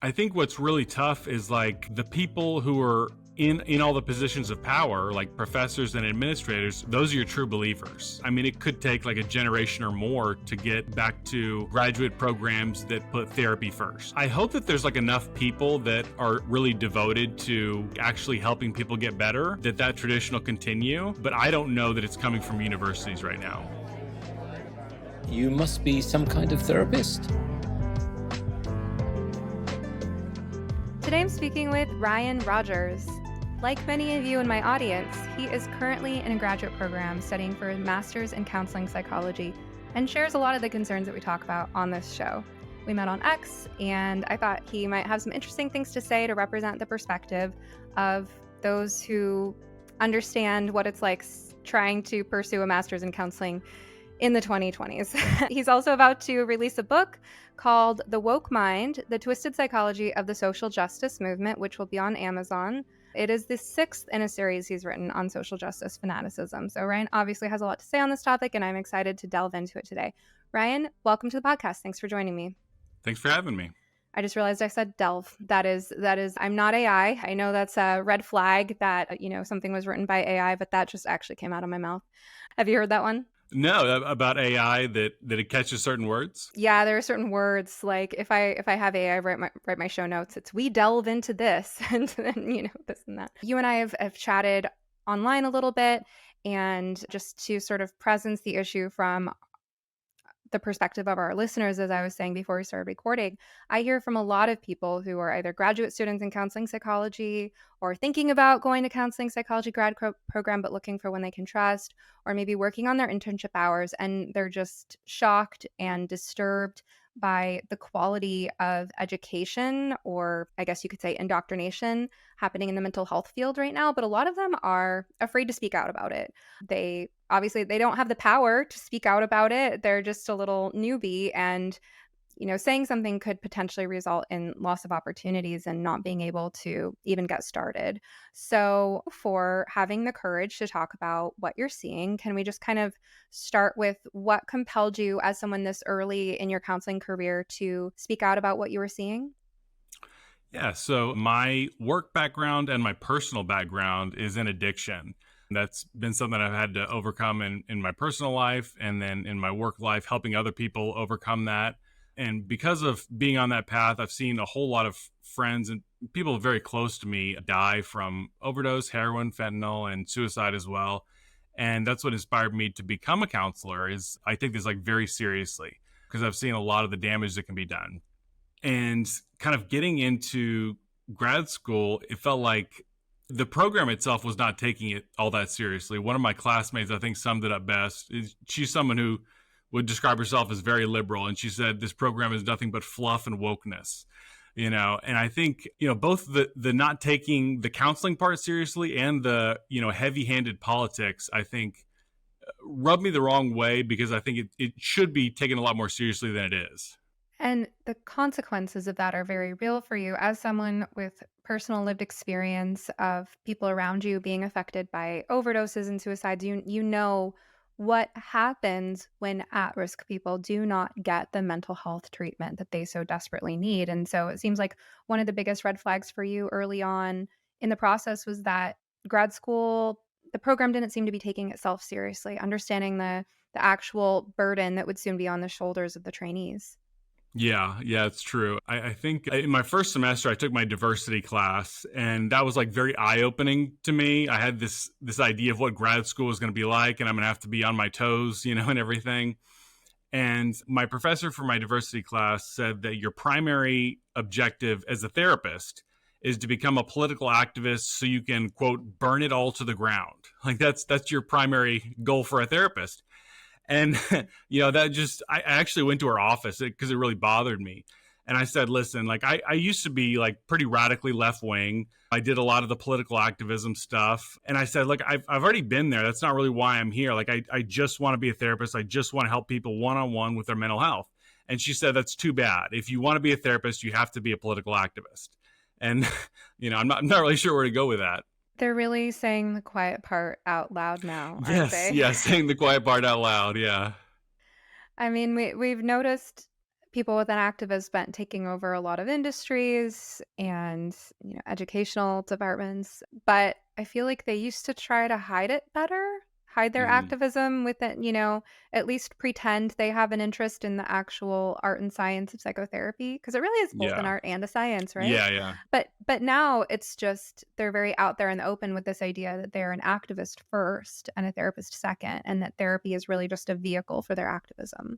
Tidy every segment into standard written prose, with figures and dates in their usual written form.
I think what's really tough is like the people who are in all the positions of power, like professors and administrators, those are your true believers. I mean, it could take like a generation or more to get back to graduate programs that put therapy first. I hope that there's like enough people that are really devoted to actually helping people get better, that tradition will continue, but I don't know that it's coming from universities right now. You must be some kind of therapist. Today I'm speaking with Ryan Rogers. Like many of you in my audience, he is currently in a graduate program studying for a master's in counseling psychology and shares a lot of the concerns that we talk about on this show. We met on X, and I thought he might have some interesting things to say to represent the perspective of those who understand what it's like trying to pursue a master's in counseling in the 2020s. He's also about to release a book called The Woke Mind, The Twisted Psychology of the Social Justice Movement, which will be on Amazon. It is the sixth in a series he's written on social justice fanaticism. So Ryan obviously has a lot to say on this topic, and I'm excited to delve into it today. Ryan, welcome to the podcast. Thanks for joining me. Thanks for having me. I just realized I said delve. That is, I'm not AI. I know that's a red flag that, something was written by AI, but that just actually came out of my mouth. Have you heard that one? No, about AI that it catches certain words. Yeah, there are certain words like if I have AI write my show notes, it's we delve into this and then this and that. You and I have chatted online a little bit, and just to sort of presence the issue from the perspective of our listeners, as I was saying before we started recording, I hear from a lot of people who are either graduate students in counseling psychology or thinking about going to counseling psychology grad program, but looking for one they can trust, or maybe working on their internship hours. And they're just shocked and disturbed by the quality of education, or I guess you could say indoctrination, happening in the mental health field right now. But a lot of them are afraid to speak out about it. They don't have the power to speak out about it. They're just a little newbie, and saying something could potentially result in loss of opportunities and not being able to even get started. So for having the courage to talk about what you're seeing, can we just kind of start with what compelled you as someone this early in your counseling career to speak out about what you were seeing? Yeah, so my work background and my personal background is in addiction. That's been something I've had to overcome in my personal life, and then in my work life, helping other people overcome that. And because of being on that path, I've seen a whole lot of friends and people very close to me die from overdose, heroin, fentanyl, and suicide as well. And that's what inspired me to become a counselor. Is I take this like very seriously because I've seen a lot of the damage that can be done. And kind of getting into grad school, it felt like the program itself was not taking it all that seriously. One of my classmates, I think, summed it up best. She's someone who would describe herself as very liberal. And she said, this program is nothing but fluff and wokeness, and I think, both the not taking the counseling part seriously and the, heavy handed politics, I think rubbed me the wrong way, because I think it should be taken a lot more seriously than it is. And the consequences of that are very real for you as someone with personal lived experience of people around you being affected by overdoses and suicides. You know what happens when at-risk people do not get the mental health treatment that they so desperately need. And so it seems like one of the biggest red flags for you early on in the process was that grad school, the program didn't seem to be taking itself seriously, understanding the actual burden that would soon be on the shoulders of the trainees. Yeah, it's true. I think in my first semester, I took my diversity class, and that was like very eye-opening to me. I had this idea of what grad school was going to be like, and I'm going to have to be on my toes, and everything. And my professor for my diversity class said that your primary objective as a therapist is to become a political activist so you can, quote, burn it all to the ground. Like that's your primary goal for a therapist. And, that just, I actually went to her office because it really bothered me. And I said, listen, like I used to be like pretty radically left wing. I did a lot of the political activism stuff. And I said, look, I've already been there. That's not really why I'm here. Like I just want to be a therapist. I just want to help people one-on-one with their mental health. And she said, that's too bad. If you want to be a therapist, you have to be a political activist. And, I'm not really sure where to go with that. They're really saying the quiet part out loud now, aren't they? Yes, saying the quiet part out loud, yeah. I mean, we've noticed people with an activist bent taking over a lot of industries and, educational departments. But I feel like they used to try to hide it better, hide their Mhm. activism with it, at least pretend they have an interest in the actual art and science of psychotherapy, because it really is both an Yeah. art and a science, right? Yeah, yeah. But now it's just they're very out there in the open with this idea that they're an activist first and a therapist second, and that therapy is really just a vehicle for their activism.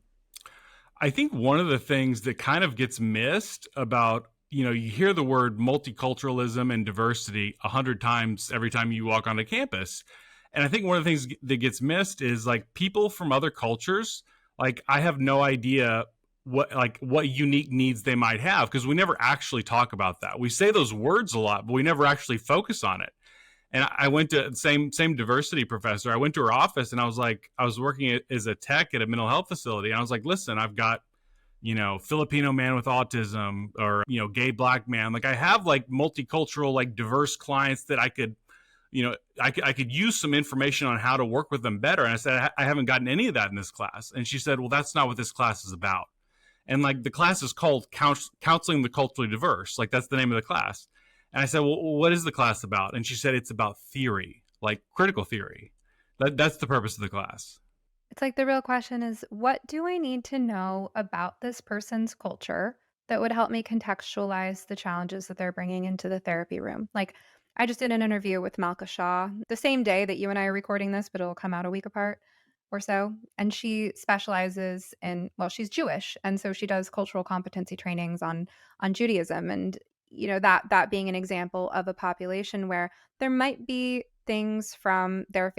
I think one of the things that kind of gets missed about, you hear the word multiculturalism and diversity 100 times every time you walk onto campus. And I think one of the things that gets missed is like people from other cultures, like I have no idea what unique needs they might have because we never actually talk about that. We say those words a lot, but we never actually focus on it. And I went to the same diversity professor. I went to her office and I was like, I was working as a tech at a mental health facility. And I was like, listen, I've got, Filipino man with autism or, gay black man. Like I have like multicultural, like diverse clients that I could, I could use some information on how to work with them better. And I said, I haven't gotten any of that in this class. And she said, well, that's not what this class is about. And like the class is called Counseling the Culturally Diverse. Like that's the name of the class. And I said, well, what is the class about? And she said, it's about theory, like critical theory. That's the purpose of the class. It's like the real question is, what do I need to know about this person's culture that would help me contextualize the challenges that they're bringing into the therapy room? Like, I just did an interview with Malka Shaw the same day that you and I are recording this, but it'll come out a week apart or so. And she specializes in, well, she's Jewish, and so she does cultural competency trainings on Judaism, and that being an example of a population where there might be things from their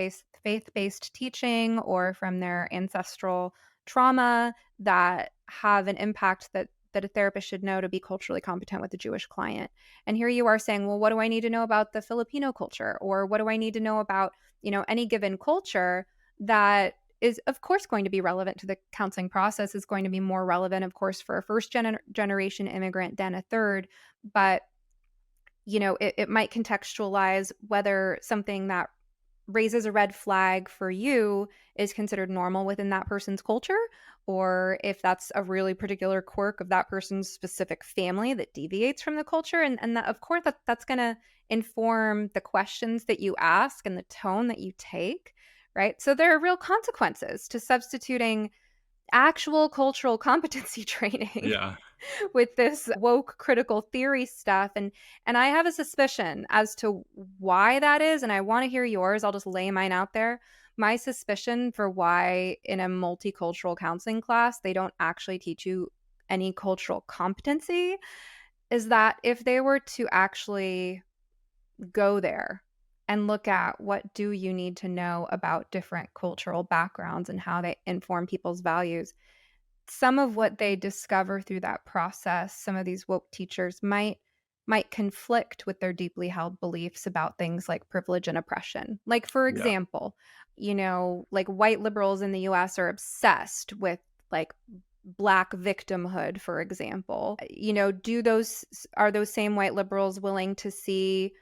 faith-based teaching or from their ancestral trauma that have an impact that a therapist should know to be culturally competent with a Jewish client. And here you are saying, well, what do I need to know about the Filipino culture? Or what do I need to know about, any given culture that is, of course, going to be relevant to the counseling process, is going to be more relevant, of course, for a first generation immigrant than a third. But it might contextualize whether something that raises a red flag for you is considered normal within that person's culture, or if that's a really particular quirk of that person's specific family that deviates from the culture. And that, of course, that's going to inform the questions that you ask and the tone that you take, right? So there are real consequences to substituting actual cultural competency training Yeah. with this woke critical theory stuff. And I have a suspicion as to why that is, and I want to hear yours. I'll just lay mine out there. My suspicion for why in a multicultural counseling class they don't actually teach you any cultural competency is that if they were to actually go there and look at what do you need to know about different cultural backgrounds and how they inform people's values, some of what they discover through that process, some of these woke teachers might conflict with their deeply held beliefs about things like privilege and oppression. Like, for Yeah. example, like white liberals in the US are obsessed with like Black victimhood, for example. Are those same white liberals willing to see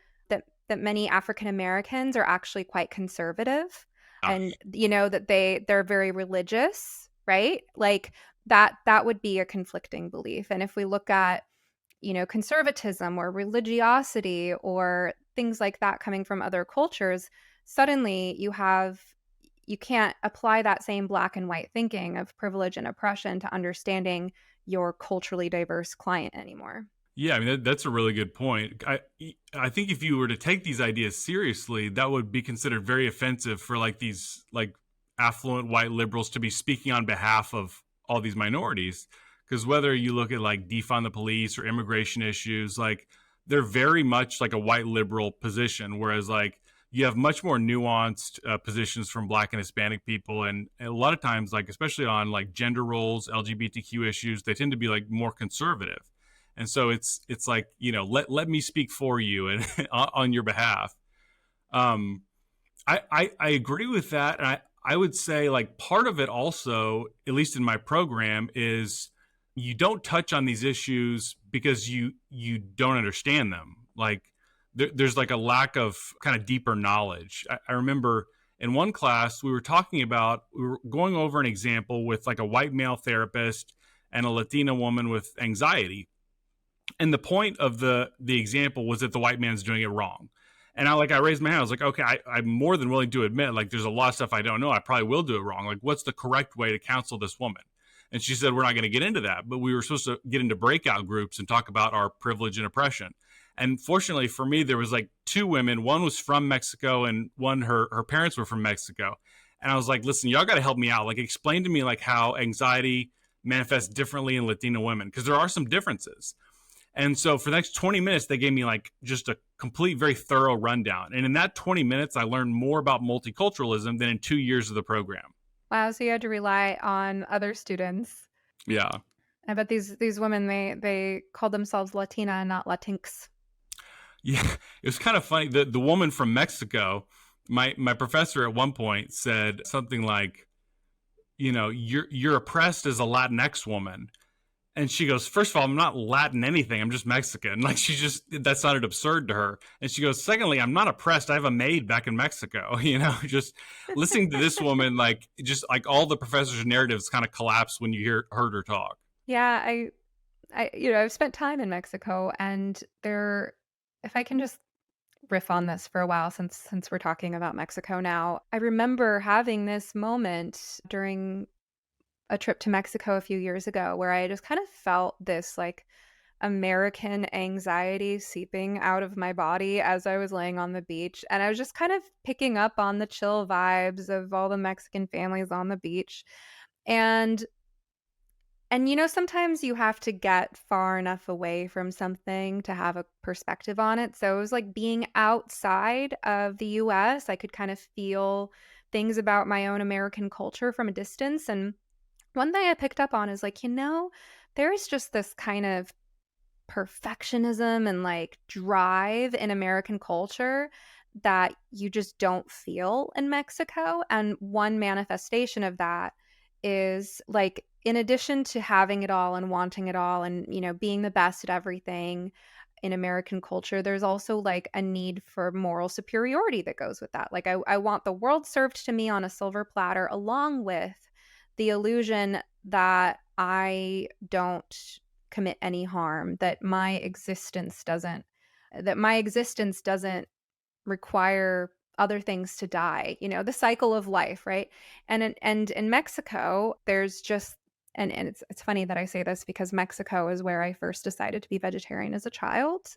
that many African Americans are actually quite conservative, Yeah. and that they're very religious, right? Like that would be a conflicting belief. And if we look at conservatism or religiosity or things like that coming from other cultures, suddenly you can't apply that same black and white thinking of privilege and oppression to understanding your culturally diverse client anymore. Yeah, I mean that's a really good point. I think if you were to take these ideas seriously, that would be considered very offensive for like these like affluent white liberals to be speaking on behalf of all these minorities. Because whether you look at like defund the police or immigration issues, like they're very much like a white liberal position, whereas like you have much more nuanced positions from Black and Hispanic people, and a lot of times, like especially on like gender roles, LGBTQ issues, they tend to be like more conservative. And so it's like let me speak for you and on your behalf. Um, I agree with that, and I would say like part of it also, at least in my program, is you don't touch on these issues because you don't understand them. Like there's like a lack of kind of deeper knowledge. I remember in one class we were going over an example with like a white male therapist and a Latina woman with anxiety. And the point of the example was that the white man's doing it wrong. And I raised my hand. I was like, okay, I'm more than willing to admit, like, there's a lot of stuff I don't know. I probably will do it wrong. Like, what's the correct way to counsel this woman? And she said, we're not going to get into that, but we were supposed to get into breakout groups and talk about our privilege and oppression. And fortunately for me, there was like two women. One was from Mexico, and one, her parents were from Mexico. And I was like, listen, y'all got to help me out. Like, explain to me like how anxiety manifests differently in Latina women, because there are some differences. And so for the next 20 minutes, they gave me like just a complete, very thorough rundown. And in that 20 minutes, I learned more about multiculturalism than in 2 years of the program. Wow, so you had to rely on other students. Yeah. I bet these women, they called themselves Latina and not Latinx. Yeah. It was kind of funny. The woman from Mexico, my professor at one point said something like, you're oppressed as a Latinx woman. And she goes, first of all, I'm not Latin anything. I'm just Mexican. Like, that sounded absurd to her. And she goes, secondly, I'm not oppressed. I have a maid back in Mexico. Just listening to this woman, like, just like all the professor's narratives kind of collapse when you heard her talk. Yeah, I've spent time in Mexico, and if I can just riff on this for a while, since we're talking about Mexico now, I remember having this moment during a trip to Mexico a few years ago where I just kind of felt this like American anxiety seeping out of my body as I was laying on the beach. And I was just kind of picking up on the chill vibes of all the Mexican families on the beach. And sometimes you have to get far enough away from something to have a perspective on it. So it was like being outside of the US, I could kind of feel things about my own American culture from a distance. And one thing I picked up on is like, there's just this kind of perfectionism and like drive in American culture that you just don't feel in Mexico. And one manifestation of that is like, in addition to having it all and wanting it all and, being the best at everything in American culture, there's also like a need for moral superiority that goes with that. Like, I want the world served to me on a silver platter, along with the illusion that I don't commit any harm, that my existence doesn't require other things to die, the cycle of life, right? And in Mexico, there's just and it's funny that I say this, because Mexico is where I first decided to be vegetarian as a child,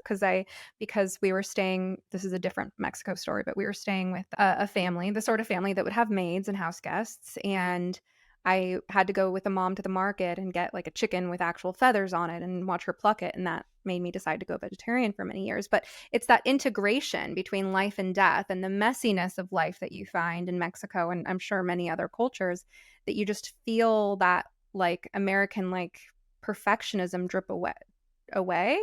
because we were staying, this is a different Mexico story, but we were staying with a family, the sort of family that would have maids and house guests, and I had to go with a mom to the market and get like a chicken with actual feathers on it and watch her pluck it. And that made me decide to go vegetarian for many years. But it's that integration between life and death and the messiness of life that you find in Mexico, and I'm sure many other cultures, that you just feel that like American like perfectionism drip away.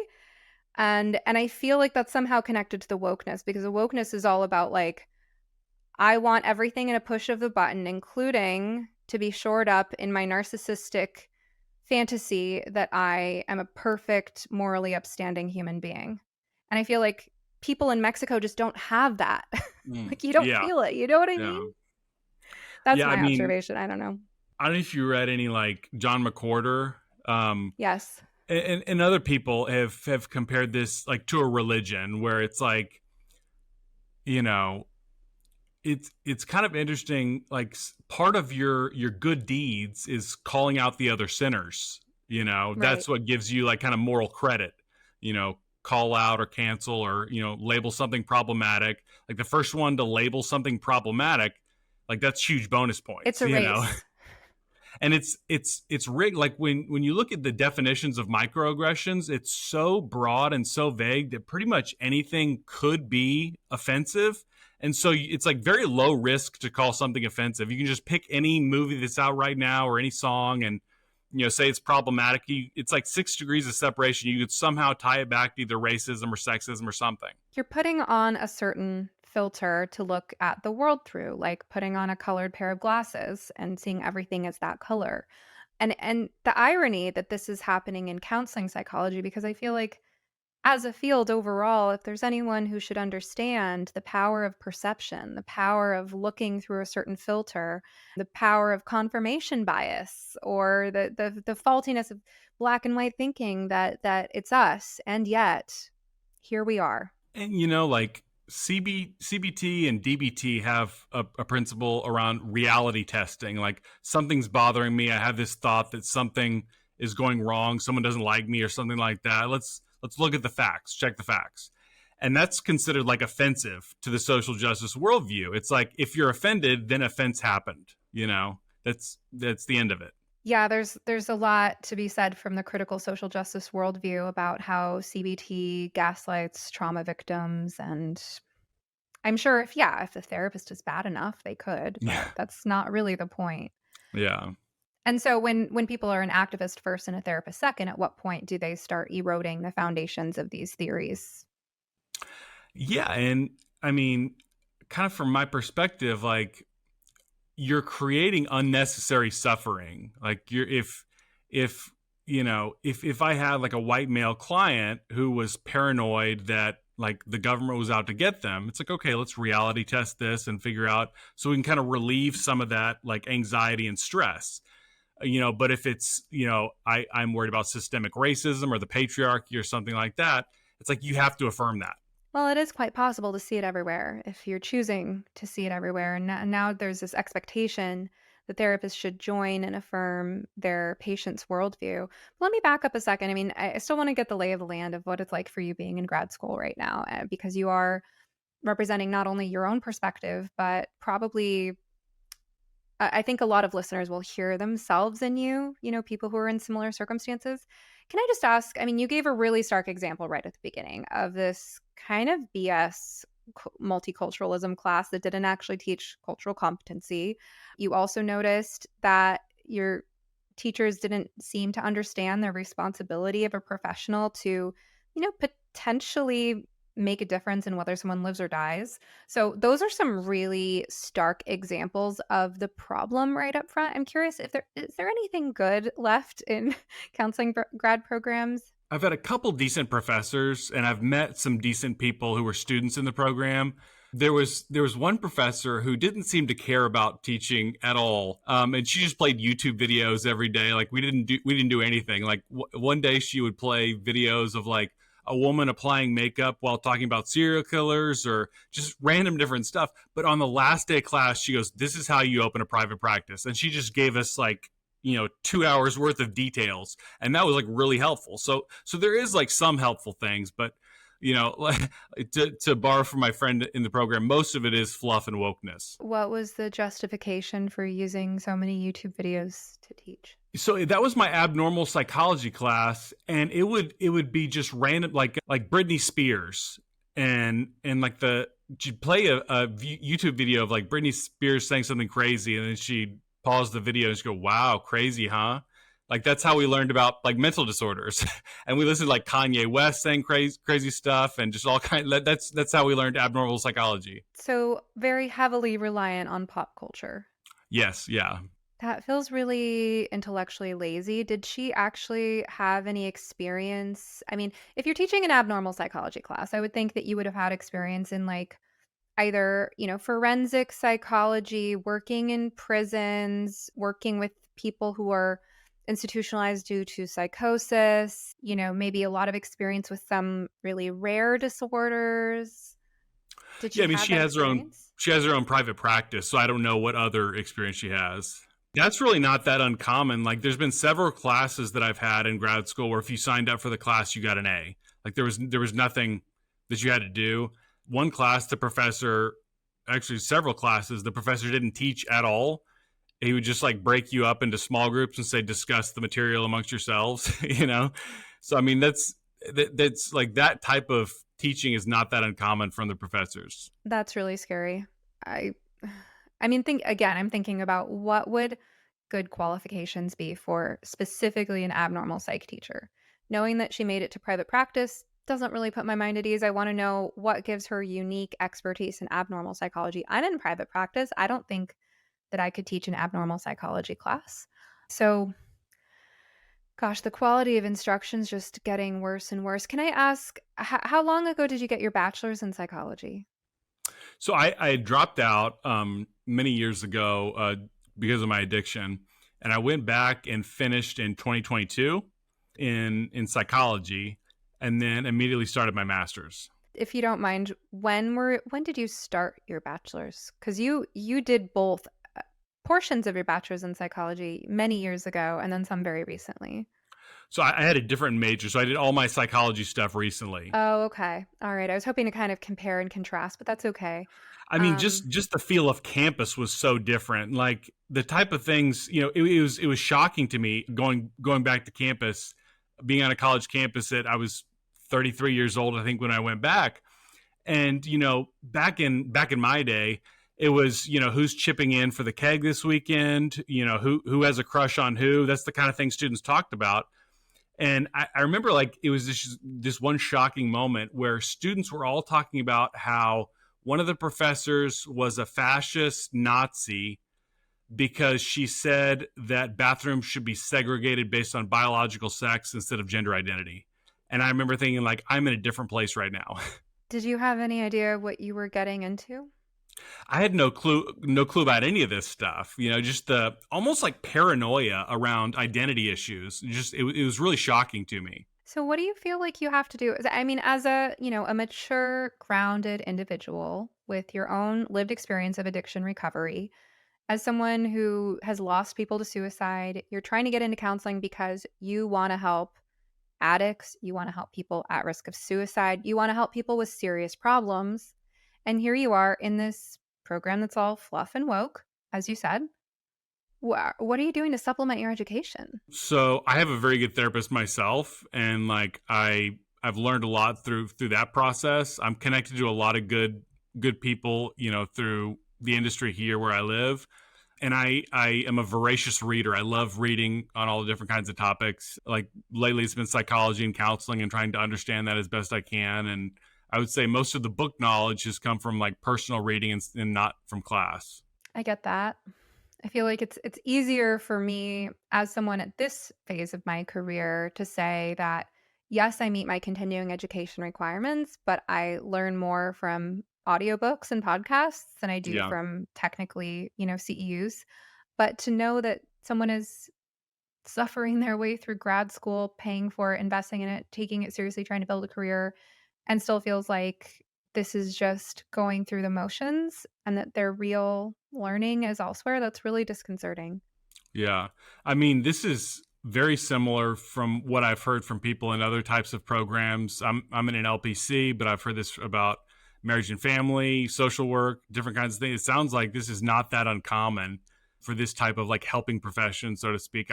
And I feel like that's somehow connected to the wokeness, because the wokeness is all about like, I want everything in a push of the button, including to be shored up in my narcissistic fantasy that I am a perfect, morally upstanding human being. And I feel like people in Mexico just don't have that. Like, you don't Yeah. feel it. You know what I Yeah. mean? That's Yeah. my observation. I don't know. I don't know if you read any like John McWhorter. Yes. And other people have compared this like to a religion, where it's like, it's kind of interesting. Like, part of your good deeds is calling out the other sinners. Right. That's what gives you like kind of moral credit. Call out or cancel or label something problematic. Like, the first one to label something problematic, like, that's huge bonus points. It's a race. And it's rigged. Like, when you look at the definitions of microaggressions, it's so broad and so vague that pretty much anything could be offensive. And so it's like very low risk to call something offensive. You can just pick any movie that's out right now or any song and say it's problematic. It's like 6 degrees of separation. You could somehow tie it back to either racism or sexism or something. You're putting on a certain filter to look at the world through, like putting on a colored pair of glasses and seeing everything as that color. And the irony that this is happening in counseling psychology, because I feel like as a field overall, if there's anyone who should understand the power of perception, the power of looking through a certain filter, the power of confirmation bias, or the faultiness of black and white thinking, that it's us, and yet here we are. And like CBT and DBT have a principle around reality testing. Like something's bothering me. I have this thought that something is going wrong. Someone doesn't like me or something like that. Let's look at the facts, check the facts. And that's considered like offensive to the social justice worldview. It's like if you're offended, then offense happened. That's the end of it. Yeah, there's a lot to be said from the critical social justice worldview about how CBT gaslights trauma victims, and I'm sure if the therapist is bad enough, they could, Yeah. but that's not really the point. Yeah. And so when people are an activist first and a therapist second, at what point do they start eroding the foundations of these theories? Yeah. And I mean, kind of from my perspective, like you're creating unnecessary suffering. Like if if I had like a white male client who was paranoid that like the government was out to get them, it's like, okay, let's reality test this and figure out so we can kind of relieve some of that like anxiety and stress. But if it's, I'm worried about systemic racism or the patriarchy or something like that, it's like you have to affirm that. Well, it is quite possible to see it everywhere if you're choosing to see it everywhere. And now there's this expectation that therapists should join and affirm their patient's worldview. But let me back up a second. I mean, I still want to get the lay of the land of what it's like for you being in grad school right now, because you are representing not only your own perspective, but probably I think a lot of listeners will hear themselves in you, people who are in similar circumstances. Can I just ask? I mean, you gave a really stark example right at the beginning of this kind of BS multiculturalism class that didn't actually teach cultural competency. You also noticed that your teachers didn't seem to understand the responsibility of a professional to, potentially make a difference in whether someone lives or dies. So those are some really stark examples of the problem right up front. I'm curious if there is there anything good left in counseling grad programs? I've had a couple decent professors and I've met some decent people who were students in the program. There was one professor who didn't seem to care about teaching at all, and she just played YouTube videos every day. Like we didn't do anything. Like one day she would play videos of like a woman applying makeup while talking about serial killers or just random different stuff. But on the last day of class, she goes, "This is how you open a private practice," and she just gave us like 2 hours worth of details, and that was like really helpful. So there is like some helpful things, but to borrow from my friend in the program, most of it is fluff and wokeness. What was the justification for using so many YouTube videos to teach? So that was my abnormal psychology class, and it would be just random, like Britney Spears, and like she'd play a YouTube video of like Britney Spears saying something crazy, and then she'd pause the video and just go, "Wow, crazy, huh?" Like that's how we learned about like mental disorders, and we listened to like Kanye West saying crazy stuff, and just all kind. That's how we learned abnormal psychology. So very heavily reliant on pop culture. Yes, yeah. That feels really intellectually lazy. Did she actually have any experience? I mean, if you're teaching an abnormal psychology class, I would think that you would have had experience in like either, forensic psychology, working in prisons, working with people who are institutionalized due to psychosis, maybe a lot of experience with some really rare disorders. Did Yeah, she I mean, have that experience? she has her own private practice, so I don't know what other experience she has. That's really not that uncommon. Like there's been several classes that I've had in grad school where if you signed up for the class, you got an A. Like there was nothing that you had to do. One class, the professor, actually several classes, the professor didn't teach at all. He would just like break you up into small groups and say discuss the material amongst yourselves. So I mean that's like that type of teaching is not that uncommon from the professors. That's really scary. I I mean, I'm thinking about what would good qualifications be for specifically an abnormal psych teacher. Knowing that she made it to private practice doesn't really put my mind at ease. I want to know what gives her unique expertise in abnormal psychology. I'm in private practice. I don't think that I could teach an abnormal psychology class. So Gosh, the quality of instruction's just getting worse and worse. Can I ask, how long ago did you get your bachelor's in psychology? So I had dropped out many years ago because of my addiction, and I went back and finished in 2022 in psychology, and then immediately started my master's. If you don't mind, when did you start your bachelor's? Because you did both portions of your bachelor's in psychology many years ago, and then some very recently. So I had a different major, so I did all my psychology stuff recently. Oh, okay. All right. I was hoping to kind of compare and contrast, but that's okay. I mean, just the feel of campus was so different. Like the type of things, it was shocking to me going back to campus, being on a college campus that I was 33 years old, I think, when I went back. And back in my day, it was who's chipping in for the keg this weekend, who has a crush on who. That's the kind of thing students talked about. And I remember, like, it was this one shocking moment where students were all talking about how one of the professors was a fascist Nazi because she said that bathrooms should be segregated based on biological sex instead of gender identity. And I remember thinking, like, I'm in a different place right now. Did you have any idea what you were getting into? I had no clue about any of this stuff. Just the almost like paranoia around identity issues. It was really shocking to me. So what do you feel like you have to do? I mean, as a mature, grounded individual with your own lived experience of addiction recovery, as someone who has lost people to suicide, you're trying to get into counseling because you want to help addicts, you want to help people at risk of suicide, you want to help people with serious problems. And here you are in this program that's all fluff and woke, as you said. What are you doing to supplement your education? So I have a very good therapist myself, and like I've learned a lot through that process. I'm connected to a lot of good people, through the industry here where I live. And I am a voracious reader. I love reading on all the different kinds of topics. Like lately it's been psychology and counseling and trying to understand that as best I can. And I would say most of the book knowledge has come from like personal reading and not from class. I get that. I feel like it's easier for me as someone at this phase of my career to say that, yes, I meet my continuing education requirements, but I learn more from audiobooks and podcasts than I do Yeah. from technically, CEUs. But to know that someone is suffering their way through grad school, paying for it, investing in it, taking it seriously, trying to build a career, and still feels like this is just going through the motions and that their real learning is elsewhere, that's really disconcerting. Yeah. I mean, this is very similar from what I've heard from people in other types of programs. I'm in an LPC, but I've heard this about marriage and family, social work, different kinds of things. It sounds like this is not that uncommon for this type of like helping profession, so to speak.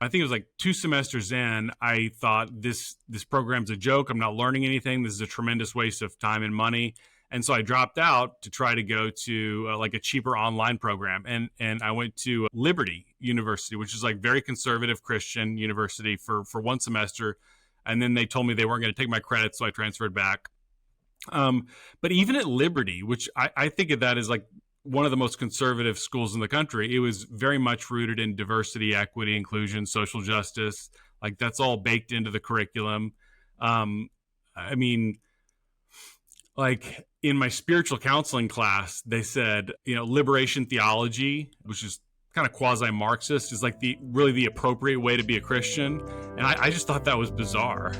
I think it was like 2 semesters in, I thought this program's a joke. I'm not learning anything. This is a tremendous waste of time and money. And so I dropped out to try to go to like a cheaper online program. And I went to Liberty University, which is like very conservative Christian university for 1 semester. And then they told me they weren't going to take my credits, so I transferred back. But even at Liberty, which I think of that as like one of the most conservative schools in the country, it was very much rooted in diversity, equity, inclusion, social justice. Like that's all baked into the curriculum. I mean, like in my spiritual counseling class, they said, liberation theology, which is kind of quasi-Marxist, is like really the appropriate way to be a Christian. And I just thought that was bizarre.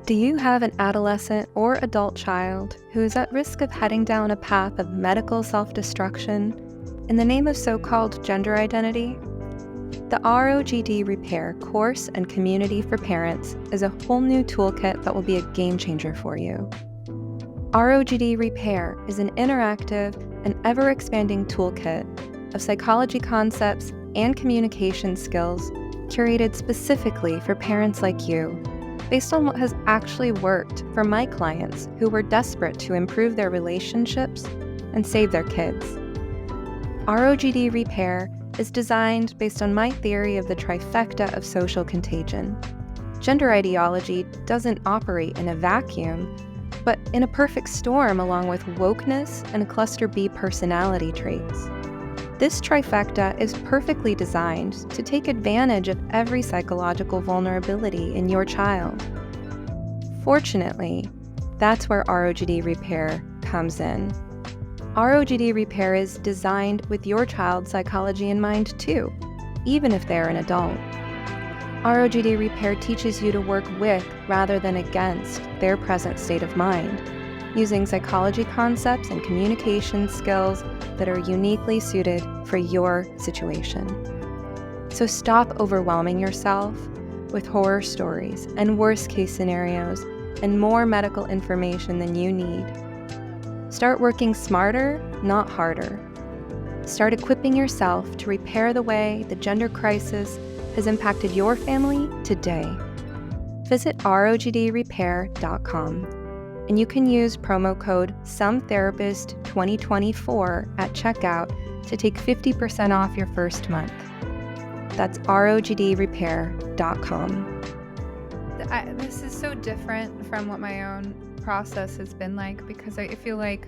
Do you have an adolescent or adult child who is at risk of heading down a path of medical self-destruction in the name of so-called gender identity? The ROGD Repair course and community for parents is a whole new toolkit that will be a game changer for you. ROGD Repair is an interactive and ever-expanding toolkit of psychology concepts and communication skills curated specifically for parents like you, based on what has actually worked for my clients who were desperate to improve their relationships and save their kids. ROGD Repair is designed based on my theory of the trifecta of social contagion. Gender ideology doesn't operate in a vacuum, but in a perfect storm along with wokeness and cluster B personality traits. This trifecta is perfectly designed to take advantage of every psychological vulnerability in your child. Fortunately, that's where ROGD Repair comes in. ROGD Repair is designed with your child's psychology in mind too, even if they're an adult. ROGD Repair teaches you to work with rather than against their present state of mind, using psychology concepts and communication skills that are uniquely suited for your situation. So stop overwhelming yourself with horror stories and worst-case scenarios and more medical information than you need. Start working smarter, not harder. Start equipping yourself to repair the way the gender crisis has impacted your family today. Visit rogdrepair.com and you can use promo code SOMETherapist2024 at checkout to take 50% off your first month. That's rogdrepair.com. This is so different from what my own process has been like, because I feel like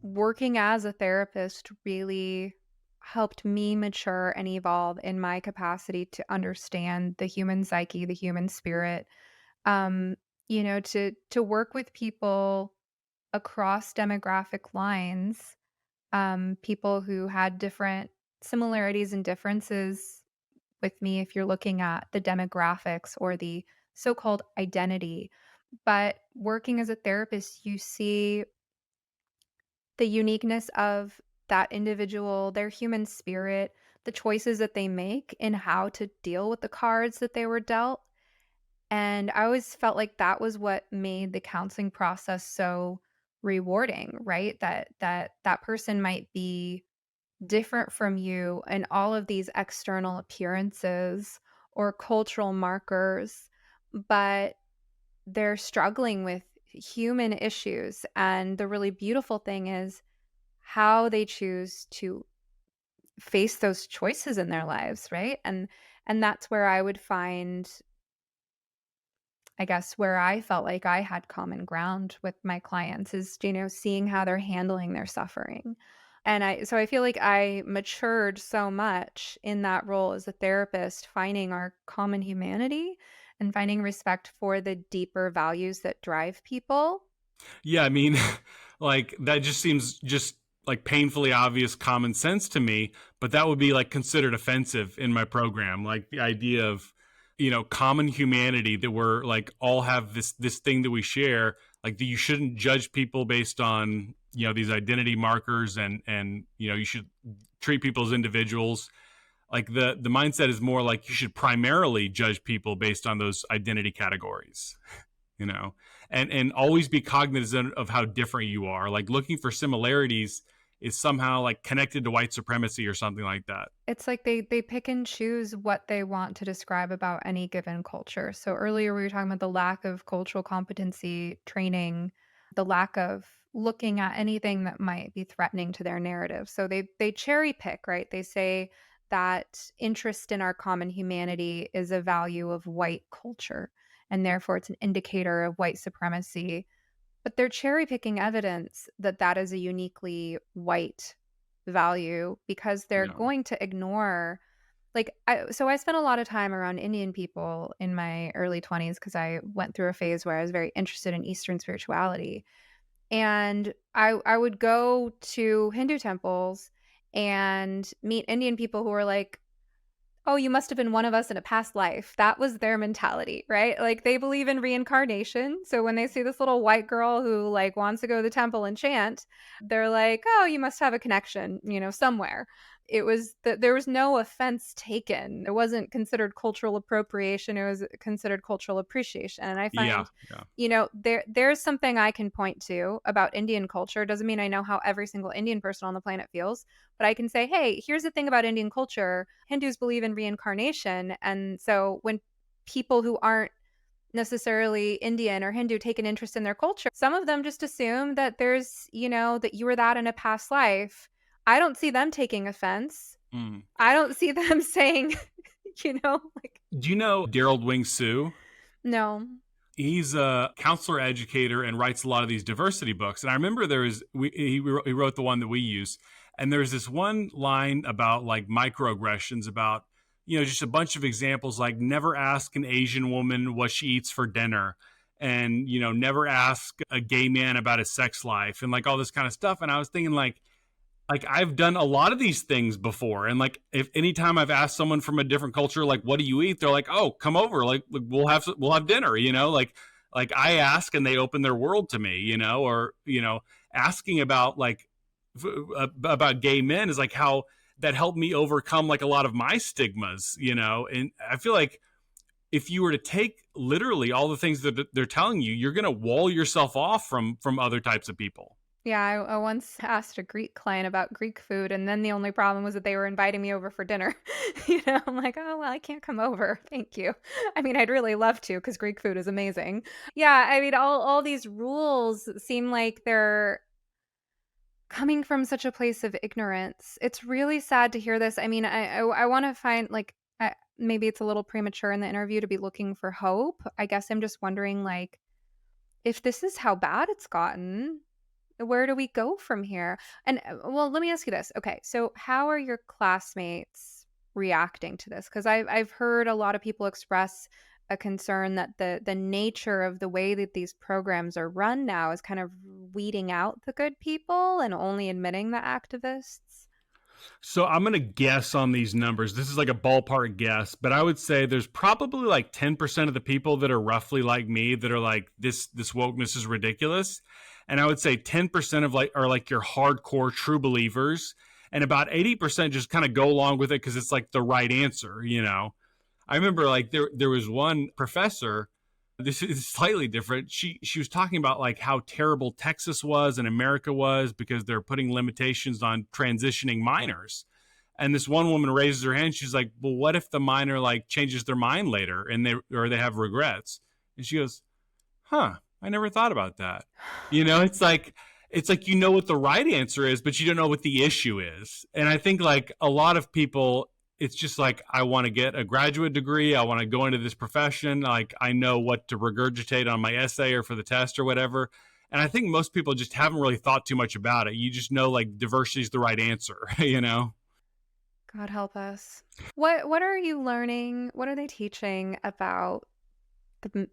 working as a therapist really helped me mature and evolve in my capacity to understand the human psyche, the human spirit. To work with people across demographic lines, people who had different similarities and differences with me if you're looking at the demographics or the so-called identity. But working as a therapist, you see the uniqueness of that individual, their human spirit, the choices that they make, and how to deal with the cards that they were dealt. And I always felt like that was what made the counseling process so rewarding, right? That person might be different from you and all of these external appearances or cultural markers, but they're struggling with human issues. And the really beautiful thing is how they choose to face those choices in their lives, right? And that's where I would find, I guess, where I felt like I had common ground with my clients is, seeing how they're handling their suffering. And I feel like I matured so much in that role as a therapist, finding our common humanity and finding respect for the deeper values that drive people. Yeah, I mean, like that just seems just like painfully obvious common sense to me, but that would be like considered offensive in my program. Like the idea of, common humanity, that we're like all have this thing that we share, like that you shouldn't judge people based on, these identity markers, and you should treat people as individuals. Like the mindset is more like you should primarily judge people based on those identity categories. you know and always be cognizant of how different you are. Like looking for similarities is somehow like connected to white supremacy or something like that. It's like they pick and choose what they want to describe about any given culture. So earlier we were talking about the lack of cultural competency training, the lack of looking at anything that might be threatening to their narrative. So they cherry pick, right? They say that interest in our common humanity is a value of white culture, and therefore it's an indicator of white supremacy. But they're cherry picking evidence that that is a uniquely white value, because they're Yeah. going to ignore, so I spent a lot of time around Indian people in my early 20s because I went through a phase where I was very interested in Eastern spirituality. And I would go to Hindu temples and meet Indian people who were like, oh, you must have been one of us in a past life. That was their mentality, right? Like they believe in reincarnation. So when they see this little white girl who like wants to go to the temple and chant, they're like, oh, you must have a connection, somewhere. It was that there was no offense taken. It wasn't considered cultural appropriation. It was considered cultural appreciation. And I Yeah. find, Yeah. there's something I can point to about Indian culture. Doesn't mean I know how every single Indian person on the planet feels, but I can say, hey, here's the thing about Indian culture. Hindus believe in reincarnation. And so when people who aren't necessarily Indian or Hindu take an interest in their culture, some of them just assume that there's, that you were that in a past life. I don't see them taking offense. Mm. I don't see them saying, like, Do you know Daryl Wing Sue? no. He's a counselor educator and writes a lot of these diversity books. And I remember he wrote the one that we use. And there's this one line about like microaggressions, about, just a bunch of examples, like never ask an Asian woman what she eats for dinner, and, never ask a gay man about his sex life, and like all this kind of stuff. And I was thinking like I've done a lot of these things before, and like if anytime I've asked someone from a different culture, like, what do you eat, they're like, oh, come over, like we'll have dinner, like I ask and they open their world to me, or asking about like about gay men is like how that helped me overcome like a lot of my stigmas, and I feel like if you were to take literally all the things that they're telling you, you're going to wall yourself off from other types of people. Yeah, I once asked a Greek client about Greek food, and then the only problem was that they were inviting me over for dinner. I'm like, oh, well, I can't come over. Thank you. I mean, I'd really love to because Greek food is amazing. Yeah, I mean, all these rules seem like they're coming from such a place of ignorance. It's really sad to hear this. I mean, I want to find like maybe it's a little premature in the interview to be looking for hope. I guess I'm just wondering like if this is how bad it's gotten, where do we go from here? And well, let me ask you this. Okay, so how are your classmates reacting to this? Because I've heard a lot of people express a concern that the nature of the way that these programs are run now is kind of weeding out the good people and only admitting the activists. So I'm going to guess on these numbers. This is like a ballpark guess, but I would say there's probably like 10% of the people that are roughly like me that are like, this wokeness is ridiculous. And I would say 10% of like are like your hardcore true believers, and about 80% just kind of go along with it because it's like the right answer. I remember like there was one professor. This is slightly different. She was talking about like how terrible Texas was and America was because they're putting limitations on transitioning minors. And this one woman raises her hand. She's like, "Well, what if the minor like changes their mind later and they have regrets?" And she goes, "Huh, I never thought about that." It's like what the right answer is, but you don't know what the issue is. And I think like a lot of people, it's just like, I want to get a graduate degree. I want to go into this profession. Like I know what to regurgitate on my essay or for the test or whatever. And I think most people just haven't really thought too much about it. You just know like diversity is the right answer. God help us. What are you learning? What are they teaching about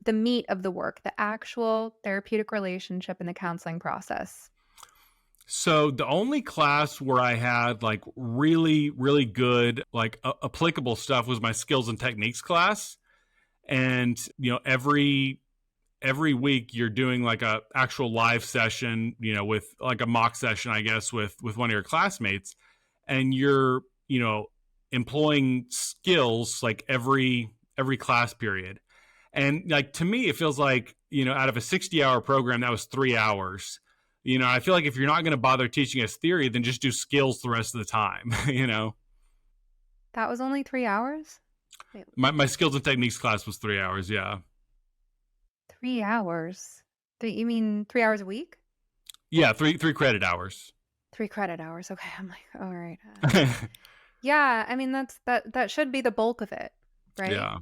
the meat of the work, the actual therapeutic relationship in the counseling process? So the only class where I had like really, really good, like applicable stuff was my skills and techniques class. And, every week you're doing like a actual live session, with like a mock session, I guess, with one of your classmates, and you're, employing skills like every class period. And like to me, it feels like, out of a 60-hour program, that was 3 hours. I feel like if you're not going to bother teaching us theory, then just do skills the rest of the time. That was only 3 hours? Wait, My skills and techniques class was 3 hours. Yeah. 3 hours? You mean 3 hours a week? Yeah. Three credit hours. 3 credit hours. Okay, I'm like, all right. Yeah, I mean that should be the bulk of it, right? Yeah.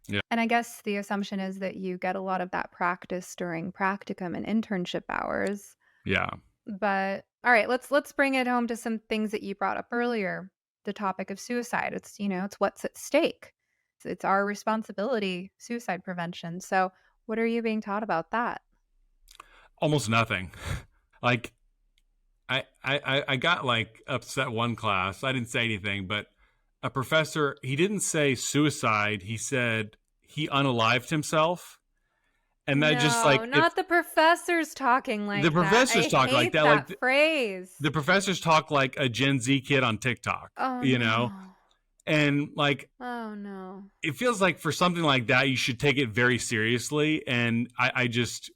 Yeah. And I guess the assumption is that you get a lot of that practice during practicum and internship hours. Yeah. But all right, let's bring it home to some things that you brought up earlier. The topic of suicide. It's what's at stake. It's our responsibility, suicide prevention. So, what are you being taught about that? Almost nothing. Like I got like upset one class. I didn't say anything, but a professor, he didn't say suicide. He said he unalived himself. And that just like, No, not the professors talking like the that. professors I talk like hate that. that Like phrase. the professors talk like a Gen Z kid on TikTok, Oh you know? no. And like, Oh no. it feels like for something like that, you should take it very seriously. And I just,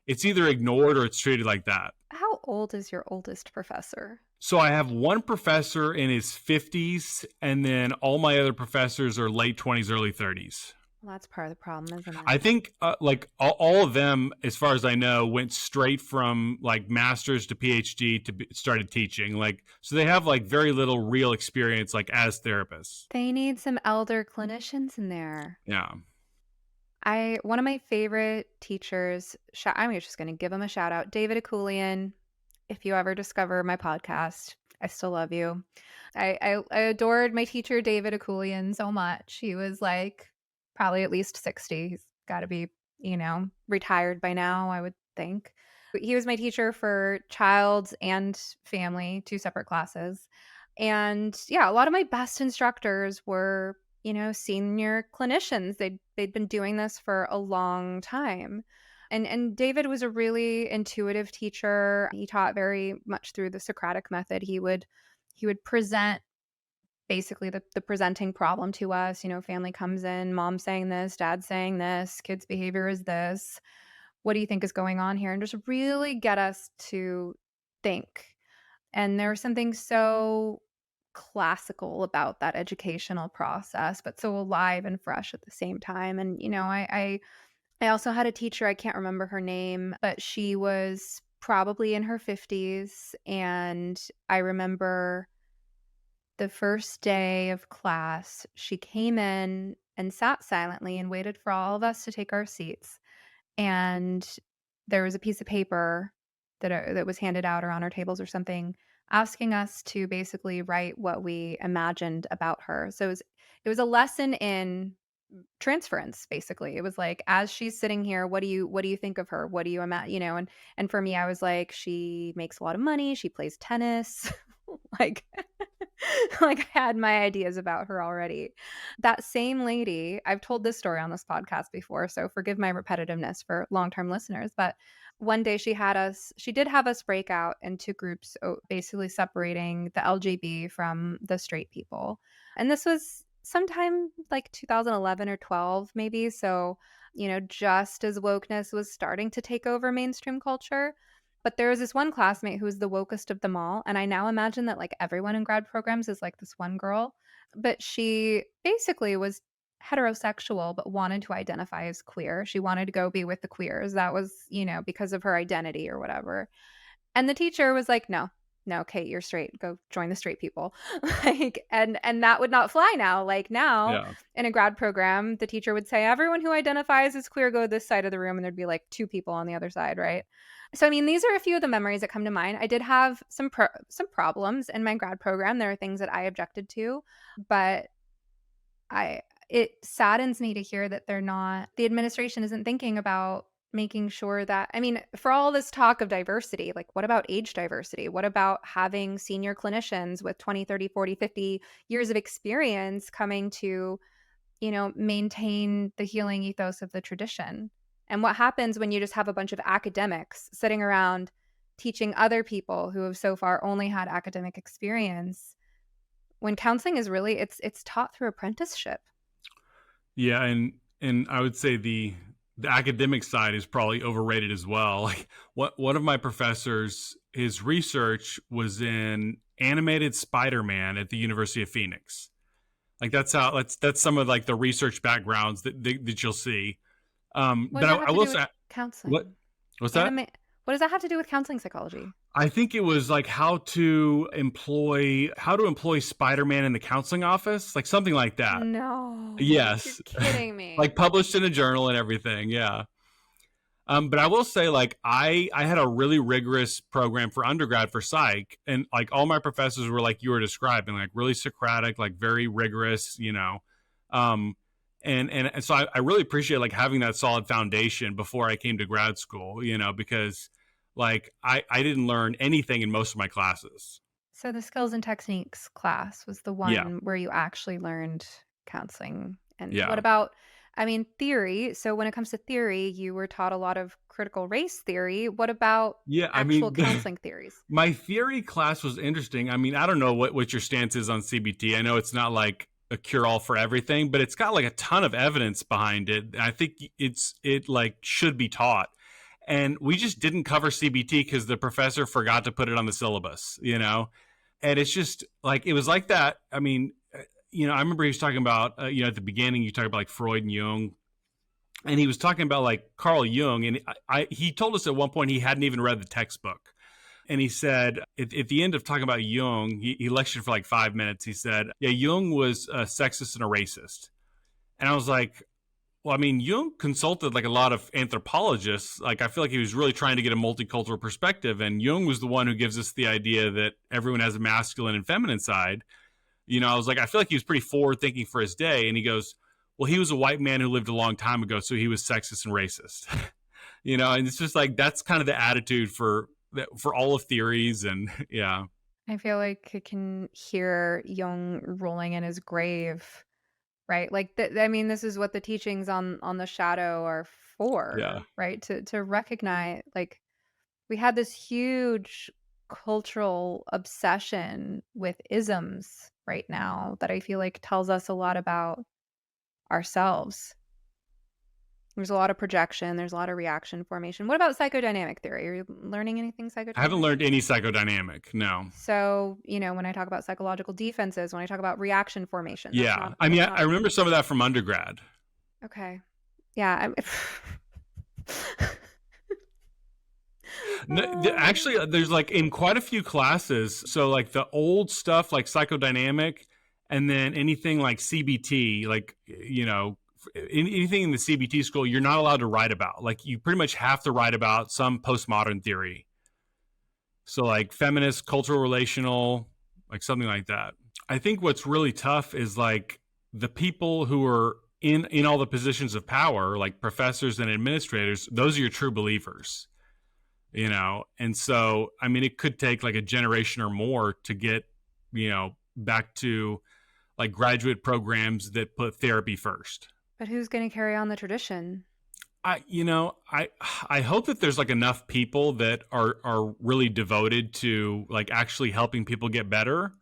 it's either ignored or it's treated like that. How old is your oldest professor? So I have one professor in his 50s, and then all my other professors are late 20s, early 30s. Well, that's part of the problem, isn't it? I think like all of them, as far as I know, went straight from like master's to PhD to started teaching. Like, so they have like very little real experience like as therapists. They need some elder clinicians in there. Yeah. One of my favorite teachers, I'm just going to give him a shout out, David Akulian. If you ever discover my podcast, I still love you. I adored my teacher, David Akulian, so much. He was like probably at least 60. He's got to be, you know, Retired by now, I would think. He was my teacher for child and family, two separate classes. And yeah, a lot of my best instructors were, you know, senior clinicians. They'd been doing this for a long time. And David was a really intuitive teacher. He taught very much through the Socratic method. He would present basically the presenting problem to us. You know, family comes in, mom saying this, dad saying this, kids' behavior is this. What do you think is going on here? And just really get us to think. And there was something so classical about that educational process, but so alive and fresh at the same time. And, you know, I also had a teacher, I can't remember her name, but she was probably in her 50s. And I remember the first day of class, she came in and sat silently and waited for all of us to take our seats. And there was a piece of paper that was handed out or on our tables or something, asking us to basically write what we imagined about her. So it was a lesson in transference. Basically, it was like, as she's sitting here, what do you think of her? What do you imagine? You know, and for me, I was like, she makes a lot of money, she plays tennis. Like, like I had my ideas about her already. That same lady, I've told this story on this podcast before, so forgive my repetitiveness for long-term listeners, but one day she did have us break out into groups, basically separating the LGB from the straight people. And this was sometime like 2011 or 12 maybe, so, you know, just as wokeness was starting to take over mainstream culture. But there was this one classmate who was the wokest of them all, and I now imagine that, like, everyone in grad programs is like this one girl, but she basically was heterosexual but wanted to identify as queer. She wanted to go be with the queers. That was, you know, because of her identity or whatever. And the teacher was like, "No. No, Kate, you're straight. Go join the straight people." Like, and that would not fly now. Like, now Yeah. in a grad program, the teacher would say, "Everyone who identifies as queer, go to this side of the room," and there'd be like two people on the other side, right? So, I mean, these are a few of the memories that come to mind. I did have some problems in my grad program. There are things that I objected to, but I it saddens me to hear that the administration isn't thinking about making sure that, I mean, for all this talk of diversity, like, what about age diversity? What about having senior clinicians with 20, 30, 40, 50 years of experience coming to, you know, maintain the healing ethos of the tradition? And what happens when you just have a bunch of academics sitting around teaching other people who have so far only had academic experience, when counseling is really, it's taught through apprenticeship? Yeah, and I would say the academic side is probably overrated as well. Like, one of my professors, his research was in animated Spider-Man at the University of Phoenix. Like, that's some of like the research backgrounds that you'll see. What does But that have I to will do with say, what counseling? what's that? Anime What does that have to do with counseling psychology? I think it was like how to employ Spider-Man in the counseling office, like something like that. No, you're Yes. kidding me. Like published in a journal and everything. Yeah. But I will say, like, I had a really rigorous program for undergrad for psych, and like all my professors were like you were describing, like really Socratic, like very rigorous, you know. Um, and so I really appreciate like having that solid foundation before I came to grad school, you know, because like I didn't learn anything in most of my classes. So the skills and techniques class was the Yeah, one where you actually learned counseling. And what yeah, about, I mean, theory? So when it comes to theory, you were taught a lot of critical race theory. What about yeah. I actual mean, counseling theories? my theory class was interesting. I mean, I don't know what your stance is on CBT. I know it's not like a cure all for everything, but it's got like a ton of evidence behind it. I think it like should be taught. And we just didn't cover CBT because the professor forgot to put it on the syllabus, you know? And it's just like, it was like that. I mean, you know, I remember he was talking about, you know, at the beginning, you talked about like Freud and Jung, and he was talking about like Carl Jung. And he told us at one point he hadn't even read the textbook. And he said, at the end of talking about Jung, he lectured for like 5 minutes. He said, yeah, Jung was a sexist and a racist. And I was like, Well, I mean, Jung consulted like a lot of anthropologists. Like, I feel like he was really trying to get a multicultural perspective. And Jung was the one who gives us the idea that everyone has a masculine and feminine side. I was like, I feel like he was pretty forward thinking for his day. And he goes, well, he was a white man who lived a long time ago, so he was sexist and racist. And it's just like that's kind of the attitude for all of theories. And yeah. I feel like I can hear Jung rolling in his grave, right? Like, I mean, this is what the teachings on the shadow are Yeah. for, right? To recognize, like, we had this huge cultural obsession with isms right now that I feel like tells us a lot about ourselves. There's a lot of projection. There's a lot of reaction formation. What about psychodynamic theory? Are you learning anything I haven't psychodynamic? learned any psychodynamic. No. So, when I talk about psychological defenses, when I talk about reaction formation, that's Yeah. not I mean, that's I not remember some of that from undergrad. okay. Yeah, Actually, there's like in quite a few classes. So like the old stuff, like psychodynamic, and then anything like CBT, like anything in the CBT school, you're not allowed to write about. Like you pretty much have to write about some postmodern theory. So like feminist, cultural, relational, like something like that. I think what's really tough is like the people who are in all the positions of power, like professors and administrators. Those are your true believers. And so I mean it could take like a generation or more to get back to like graduate programs that put therapy first. but who's going to carry on the tradition? I hope that there's like enough people that are really devoted to like actually helping people get better,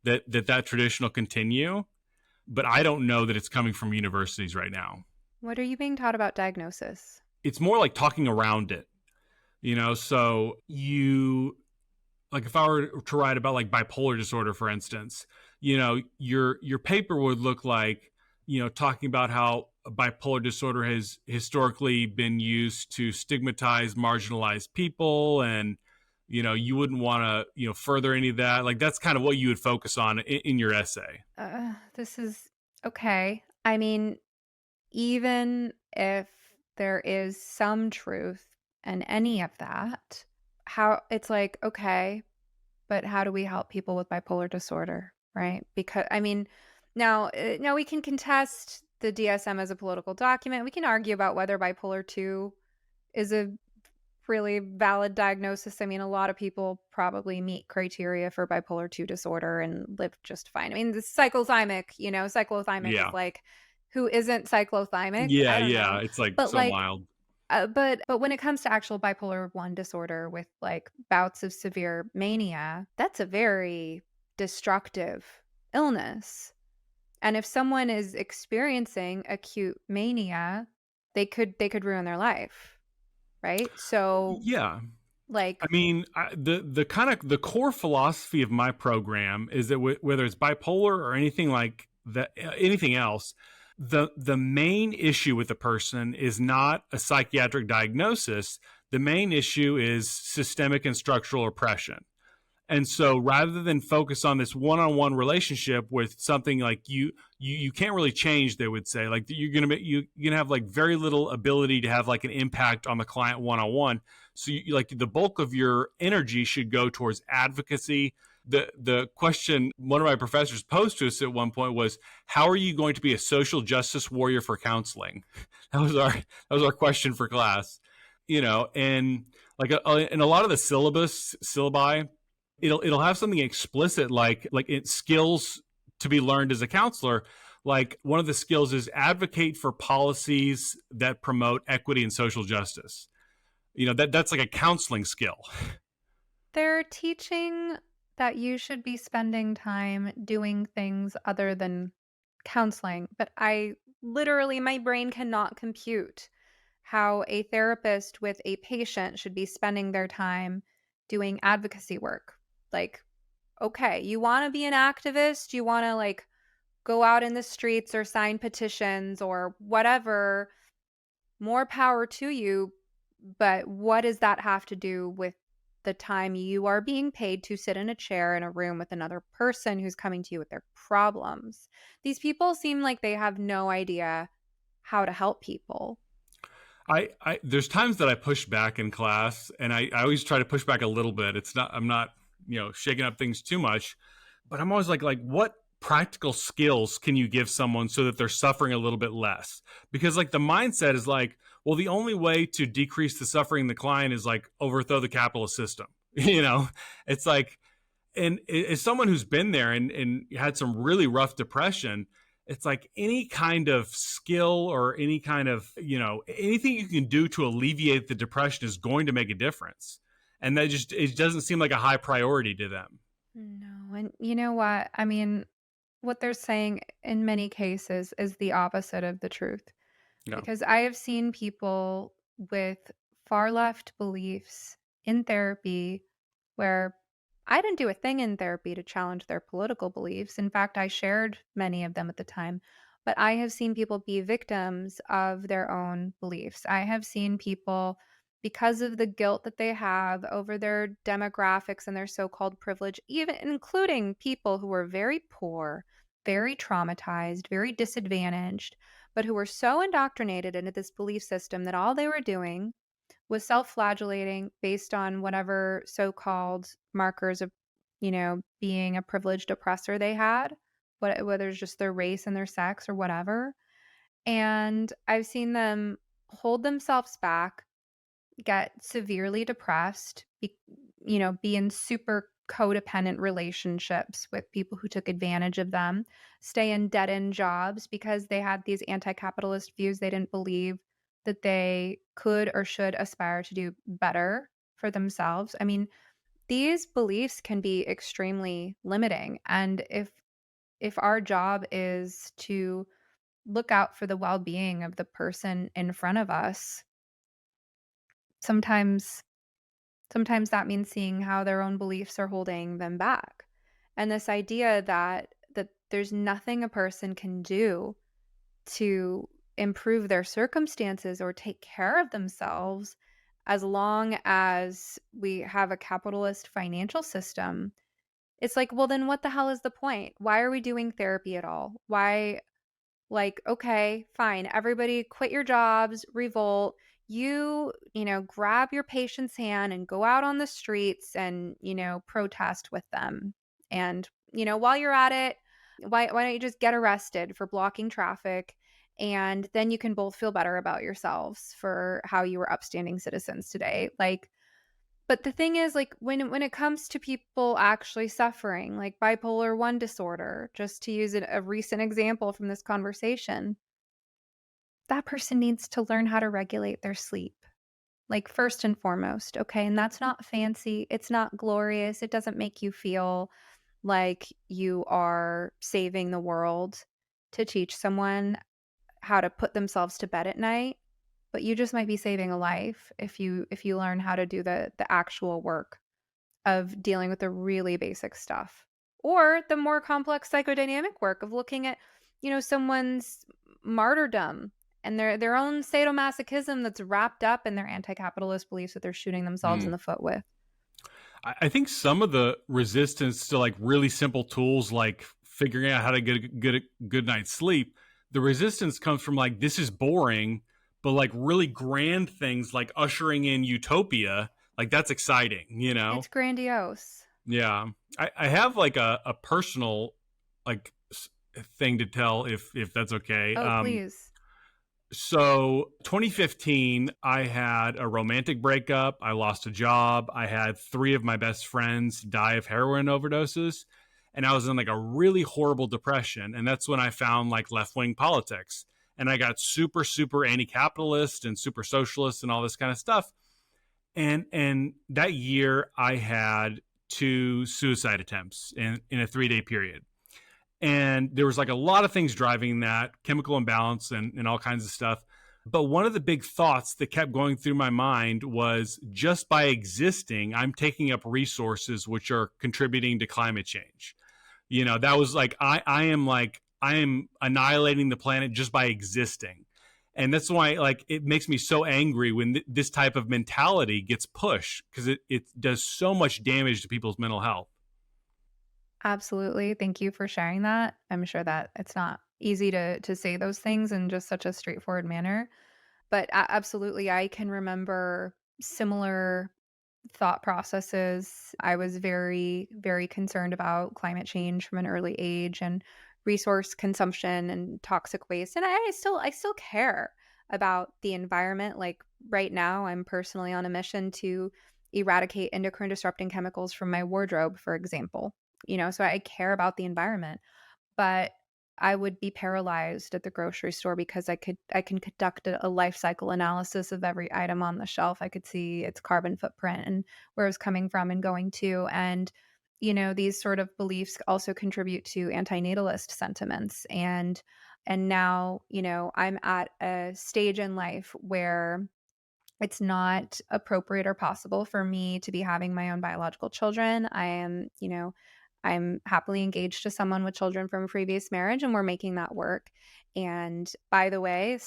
that tradition will continue, but I don't know that it's coming from universities right now. What are you being taught about diagnosis? It's more like talking around it. So you like if I were to write about like bipolar disorder, for instance, your paper would look like, talking about how bipolar disorder has historically been used to stigmatize marginalized people, and you wouldn't want to further any of that. Like that's kind of what you would focus on in your essay. This is okay. I mean, even if there is some truth in any of that, how it's like, okay, but how do we help people with bipolar disorder, right? Because I mean, now we can contest the DSM as a political document. We can argue about whether bipolar 2 is a really valid diagnosis. I mean, a lot of people probably meet criteria for bipolar 2 disorder and live just fine. I mean, the cyclothymic is Yeah. like, who isn't cyclothymic? Yeah, I don't know. it's like But so like, mild. but when it comes to actual bipolar 1 disorder with like bouts of severe mania, that's a very destructive illness. And if someone is experiencing acute mania, they could ruin their life, right? So Yeah. like, I mean, the kind of the core philosophy of my program is that whether it's bipolar or anything like that, anything else, the main issue with the person is not a psychiatric diagnosis. The main issue is systemic and structural oppression. And so rather than focus on this one-on-one relationship with something like you can't really change, they would say, like you're gonna have like very little ability to have like an impact on the client one-on-one. So like the bulk of your energy should go towards advocacy. The question one of my professors posed to us at one point was, how are you going to be a social justice warrior for counseling? That was our question for class. And like in a lot of the syllabi, it'll have something explicit like skills to be learned as a counselor. Like one of the skills is advocate for policies that promote equity and social justice. That's like a counseling skill. they're teaching that you should be spending time doing things other than counseling, but I literally, my brain cannot compute how a therapist with a patient should be spending their time doing advocacy work. Like, okay, you want to be an activist, you want to like go out in the streets or sign petitions or whatever, more power to you. But what does that have to do with the time you are being paid to sit in a chair in a room with another person who's coming to you with their problems? These people seem like they have no idea how to help people. I there's times that I push back in class, and I always try to push back a little bit. I'm not, shaking up things too much, but I'm always like what practical skills can you give someone so that they're suffering a little bit less? Because like the mindset is like, well, the only way to decrease the suffering in the client is like overthrow the capitalist system. It's like, and as someone who's been there and had some really rough depression, it's like any kind of skill or any kind of, anything you can do to alleviate the depression is going to make a difference. And it doesn't seem like a high priority to them. No, and you know what? I mean, what they're saying in many cases is the opposite of the truth. No. Because I have seen people with far left beliefs in therapy where I didn't do a thing in therapy to challenge their political beliefs. In fact, I shared many of them at the time. But I have seen people be victims of their own beliefs. I have seen people, because of the guilt that they have over their demographics and their so called privilege, even including people who were very poor, very traumatized, very disadvantaged, but who were so indoctrinated into this belief system that all they were doing was self-flagellating based on whatever so-called markers of, being a privileged oppressor they had, whether it's just their race and their sex or whatever. And I've seen them hold themselves back, get severely depressed, be in super codependent relationships with people who took advantage of them, stay in dead-end jobs because they had these anti-capitalist views. They didn't believe that they could or should aspire to do better for themselves. I mean, these beliefs can be extremely limiting. And if our job is to look out for the well-being of the person in front of us, sometimes that means seeing how their own beliefs are holding them back. And this idea that there's nothing a person can do to improve their circumstances or take care of themselves as long as we have a capitalist financial system. It's like, well, then what the hell is the point? Why are we doing therapy at all? Why, like, okay, fine, everybody quit your jobs, revolt. Grab your patient's hand and go out on the streets and, protest with them. And, while you're at it, why don't you just get arrested for blocking traffic? And then you can both feel better about yourselves for how you were upstanding citizens today. Like, but the thing is, like, when it comes to people actually suffering, like bipolar 1 disorder, just to use a recent example from this conversation, that person needs to learn how to regulate their sleep. Like, first and foremost, okay? And that's not fancy. It's not glorious. It doesn't make you feel like you are saving the world to teach someone how to put themselves to bed at night, but you just might be saving a life if you learn how to do the actual work of dealing with the really basic stuff, or the more complex psychodynamic work of looking at, someone's martyrdom and their own sadomasochism that's wrapped up in their anti-capitalist beliefs that they're shooting themselves in the foot with. I think some of the resistance to like really simple tools like figuring out how to get a good night's sleep, the resistance comes from like, this is boring, but like really grand things like ushering in utopia, like that's exciting, It's grandiose. Yeah. I have like a personal like thing to tell if that's okay. Oh, please. So 2015, I had a romantic breakup. I lost a job. I had 3 of my best friends die of heroin overdoses. And I was in like a really horrible depression. And that's when I found like left-wing politics. And I got super, super anti-capitalist and super socialist and all this kind of stuff. And that year I had 2 suicide attempts in a 3-day period. And there was like a lot of things driving that, chemical imbalance and all kinds of stuff. But one of the big thoughts that kept going through my mind was, just by existing, I'm taking up resources which are contributing to climate change. That was like, I am annihilating the planet just by existing. And that's why like it makes me so angry when this type of mentality gets pushed, because it does so much damage to people's mental health. Absolutely. Thank you for sharing that. I'm sure that it's not easy to say those things in just such a straightforward manner. But absolutely, I can remember similar thought processes. I was very, very concerned about climate change from an early age and resource consumption and toxic waste. And I still care about the environment. Like right now, I'm personally on a mission to eradicate endocrine disrupting chemicals from my wardrobe, for example. So I care about the environment, but I would be paralyzed at the grocery store because I can conduct a life cycle analysis of every item on the shelf. I could see its carbon footprint and where it's coming from and going to. And these sort of beliefs also contribute to antinatalist sentiments. And now, I'm at a stage in life where it's not appropriate or possible for me to be having my own biological children. I'm happily engaged to someone with children from a previous marriage, and we're making that work. And by the way,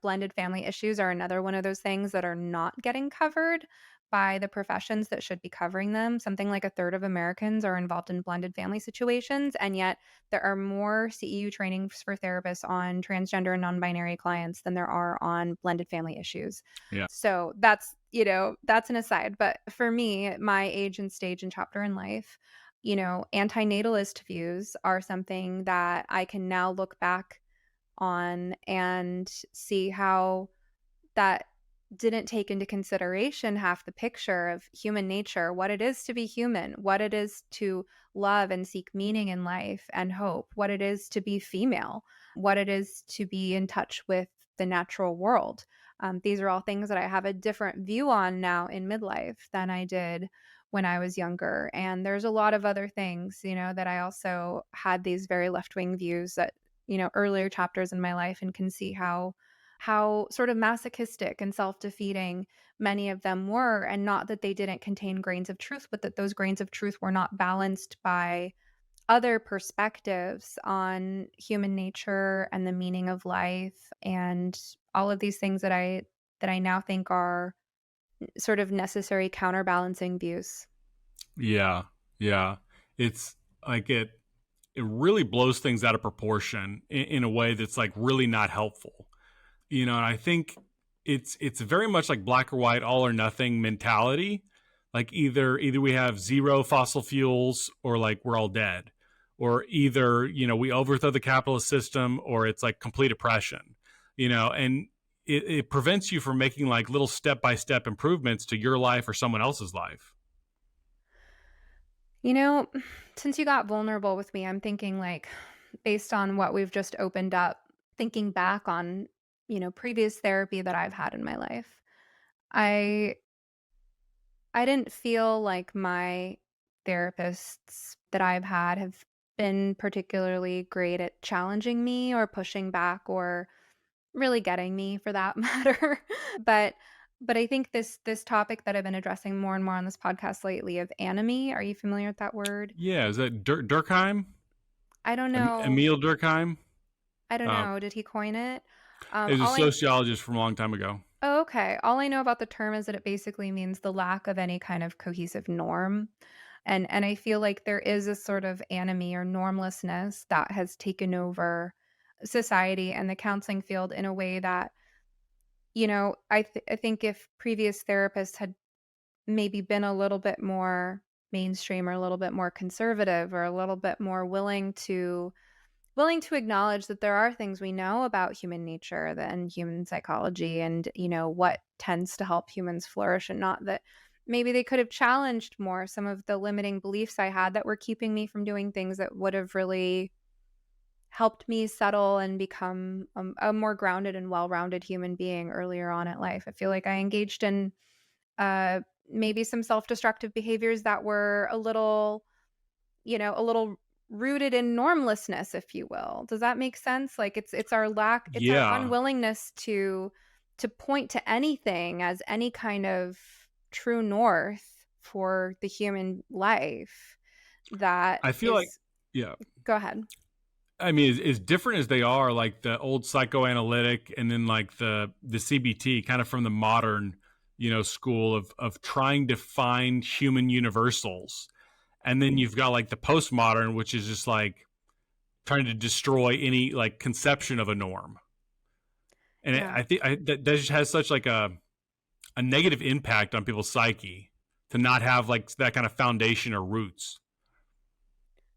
blended family issues are another one of those things that are not getting covered by the professions that should be covering them. Something like a third of Americans are involved in blended family situations, and yet there are more CEU trainings for therapists on transgender and non-binary clients than there are on blended family issues. Yeah. So that's an aside. But for me, at my age and stage and chapter in life, antinatalist views are something that I can now look back on and see how that didn't take into consideration half the picture of human nature, what it is to be human, what it is to love and seek meaning in life and hope, what it is to be female, what it is to be in touch with the natural world. These are all things that I have a different view on now in midlife than I did when I was younger. And there's a lot of other things, that I also had these very left-wing views that, earlier chapters in my life, and can see how sort of masochistic and self-defeating many of them were, and not that they didn't contain grains of truth, but that those grains of truth were not balanced by other perspectives on human nature and the meaning of life and all of these things that I now think are sort of necessary counterbalancing views. Yeah. Yeah. It's like it really blows things out of proportion in a way that's like really not helpful. And I think it's very much like black or white, all or nothing mentality. Like either we have zero fossil fuels or like we're all dead. Or either, we overthrow the capitalist system or it's like complete oppression. And it prevents you from making like little step-by-step improvements to your life or someone else's life. You know, since you got vulnerable with me, I'm thinking like based on what we've just opened up, thinking back on, previous therapy that I've had in my life. I I didn't feel like my therapists that I've had have been particularly great at challenging me or pushing back or really getting me for that matter. but but I think this topic that I've been addressing more and more on this podcast lately of anomie, are you familiar with that word? Yeah, is that Durkheim? I don't know. Emil Durkheim? I don't Uh, know. Did he coin it? is a All I sociologist from a long time ago. Oh, okay. All I know about the term is that it basically means the lack of any kind of cohesive norm. And I feel like there is a sort of anomie or normlessness that has taken over society and the counseling field in a way that, I think if previous therapists had maybe been a little bit more mainstream or a little bit more conservative or a little bit more willing to acknowledge that there are things we know about human nature and human psychology and what tends to help humans flourish, and not that maybe they could have challenged more some of the limiting beliefs I had that were keeping me from doing things that would have really helped me settle and become a more grounded and well-rounded human being earlier on in life. I feel like I engaged in uh, maybe some self-destructive behaviors that were a little rooted in normlessness, if you will. Does that make sense? Like it's our Yeah. unwillingness to point to anything as any kind of true north for the human life that I feel like, is. yeah. Go ahead. I mean, as different as they are, like the old psychoanalytic and then like the CBT, kind of from the modern, school of trying to find human universals. And then you've got like the postmodern, which is just like trying to destroy any like conception of a norm. And Yeah. I think that just has such like a negative impact on people's psyche to not have like that kind of foundation or roots.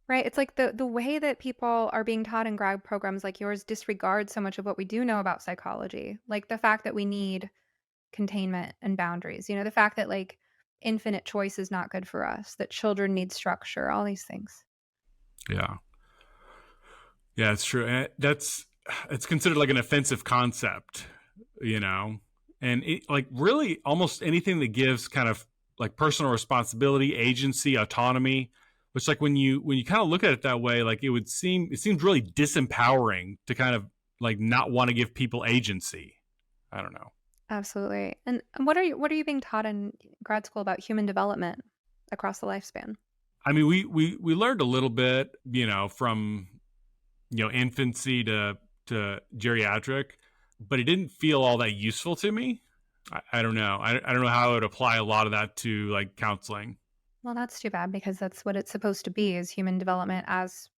Right. It's like the way that people are being taught in grad programs like yours disregard so much of what we do know about psychology. Like the fact that we need containment and boundaries. The fact that like infinite choice is not good for us, that children need structure, all these things. Yeah. Yeah, it's true. And it's considered like an offensive concept, you know? And it, like really almost anything that gives kind of like personal responsibility, agency, autonomy, which like when you kind of look at it that way, like it seems really disempowering to kind of like not want to give people agency. I don't know. Absolutely. And what are you being taught in grad school about human development across the lifespan? I mean, we learned a little bit, from infancy to geriatric, but it didn't feel all that useful to me. I don't know. I don't know how I would apply a lot of that to like counseling. Well, that's too bad because that's what it's supposed to be, is human development as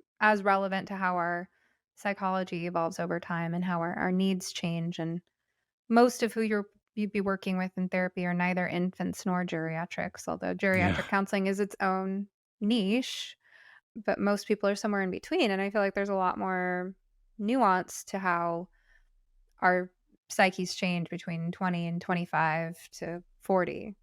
relevant to how our psychology evolves over time and how our needs change. And most of who you'd be working with in therapy are neither infants nor geriatrics, although Yeah. geriatric counseling is its own niche, but most people are somewhere in between. And I feel like there's a lot more nuance to how our psyches change between 20 and 25 to 40.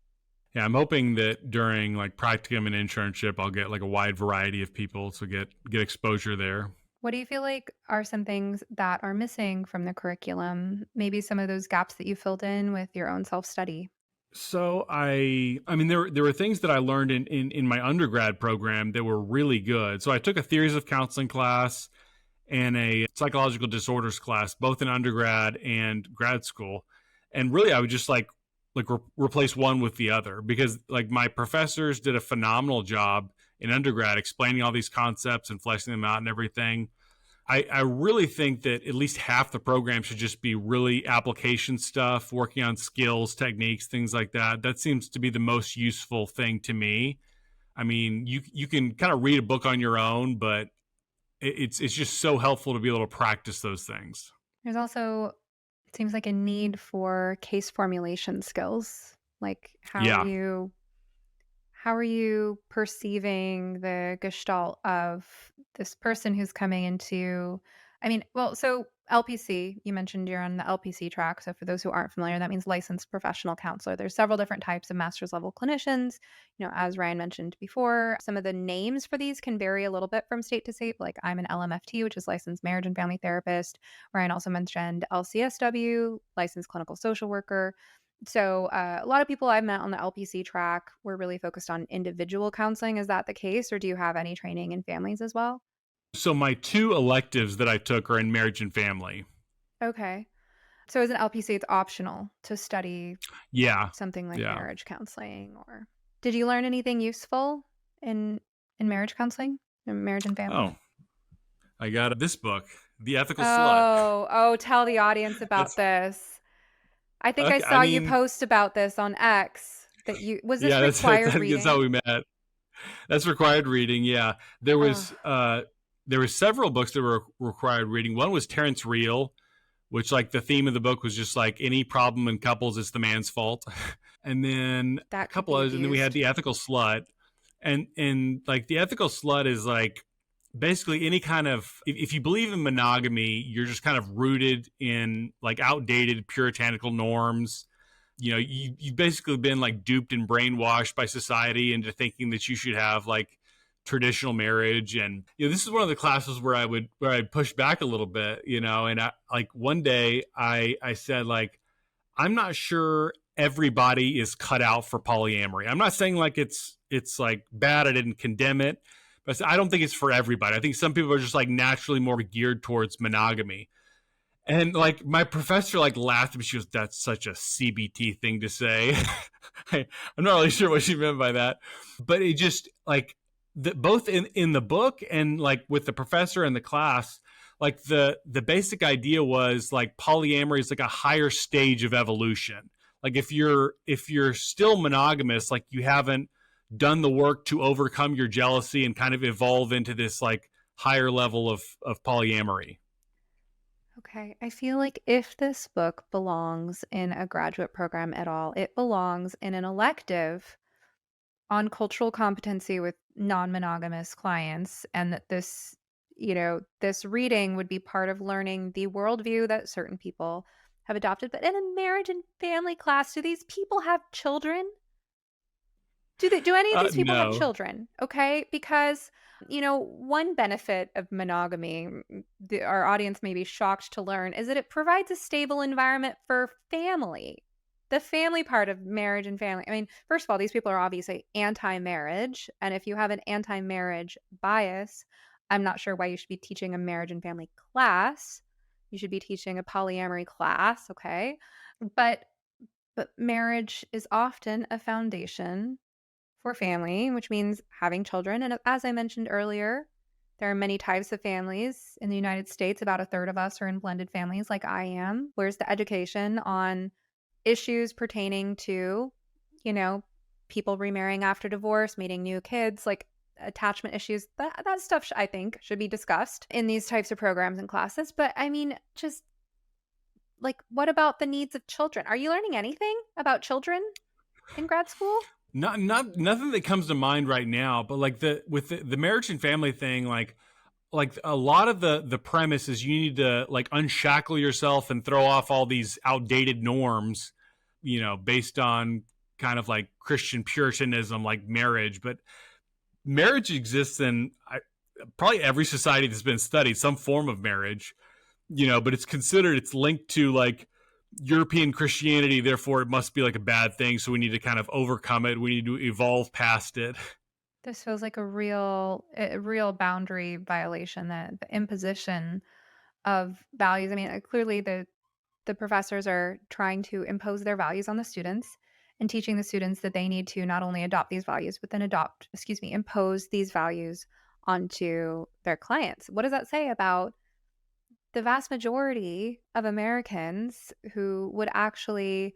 Yeah, I'm hoping that during like practicum and internship, I'll get like a wide variety of people to get exposure there. What do you feel like are some things that are missing from the curriculum? Maybe some of those gaps that you filled in with your own self-study. So I mean, there were things that I learned in my undergrad program that were really good. So I took a theories of counseling class and a psychological disorders class, both in undergrad and grad school. And really, I would just replace one with the other, because like my professors did a phenomenal job in undergrad explaining all these concepts and fleshing them out and everything. I really think that at least half the program should just be really application stuff, working on skills, techniques, things like that. That seems to be the most useful thing to me. I mean, you can kind of read a book on your own, but it's just so helpful to be able to practice those things. There's also, it seems like, a need for case formulation skills. Like Yeah. how are you perceiving the gestalt of this person who's coming into, I mean, well, so LPC, you mentioned you're on the LPC track. So for those who aren't familiar, that means licensed professional counselor. There's several different types of master's level clinicians. As Ryan mentioned before, some of the names for these can vary a little bit from state to state. Like I'm an LMFT, which is licensed marriage and family therapist. Ryan also mentioned LCSW, licensed clinical social worker. So a lot of people I've met on the LPC track were really focused on individual counseling. Is that the case, or do you have any training in families as well? So my two electives that I took are in marriage and family. Okay. So as an LPC, it's optional to study Yeah. something like Yeah. marriage counseling. Or did you learn anything useful in marriage counseling, in marriage and family? Oh, I got this book, The Ethical Slut. Oh, tell the audience about this. I think I Okay, saw you post about this on X. Was this yeah, required reading? that's how we met. That's required reading. Yeah, there was several books that were required reading. One was Terrence Real, which like the theme of the book was just like any problem in couples, it's the man's fault. And then That a couple others, and then we had The Ethical Slut, and like The Ethical Slut is like basically any kind of, if you believe in monogamy, you're just kind of rooted in like outdated puritanical norms. You've basically been like duped and brainwashed by society into thinking that you should have like traditional marriage. And this is one of the classes where I'd push back a little bit, and I like one day I said, like, I'm not sure everybody is cut out for polyamory. I'm not saying like it's like bad. I didn't condemn it, but I don't think it's for everybody. I think some people are just like naturally more geared towards monogamy. And like my professor like laughed, but she goes, "That's such a CBT thing to say." I'm not really sure what she meant by that, but it just like both in the book and like with the professor and the class, like the basic idea was like polyamory is like a higher stage of evolution. Like if you're still monogamous, like you haven't done the work to overcome your jealousy and kind of evolve into this like higher level of polyamory. Okay. I feel like if this book belongs in a graduate program at all, it belongs in an elective on cultural competency with non-monogamous clients, and that this reading would be part of learning the worldview that certain people have adopted. But in a marriage and family class, do these people have children? Do any of these people have No. children? Okay, because one benefit of monogamy, our audience may be shocked to learn, is that it provides a stable environment for family. The family part of marriage and family. I mean, first of all, these people are obviously anti-marriage, and if you have an anti-marriage bias, I'm not sure why you should be teaching a marriage and family class. You should be teaching a polyamory class, okay? But marriage is often a foundation for family, which means having children. And as I mentioned earlier, there are many types of families in the United States. About a third of us are in blended families, like I am. Where's the education on issues pertaining to, you know, people remarrying after divorce, meeting new kids, like attachment issues? That stuff, I think, should be discussed in these types of programs and classes. But I mean, just like, what about the needs of children? Are you learning anything about children in grad school? Nothing that comes to mind right now, but like the marriage and family thing, like a lot of the premise is you need to like unshackle yourself and throw off all these outdated norms, based on kind of like Christian Puritanism, like marriage. But marriage exists in probably every society that's been studied, some form of marriage, but it's linked to like European Christianity, therefore it must be like a bad thing. So we need to kind of overcome it. We need to evolve past it. This feels like a real boundary violation, that the imposition of values. I mean, clearly the professors are trying to impose their values on the students and teaching the students that they need to not only adopt these values, but then impose these values onto their clients. What does that say about the vast majority of Americans who would actually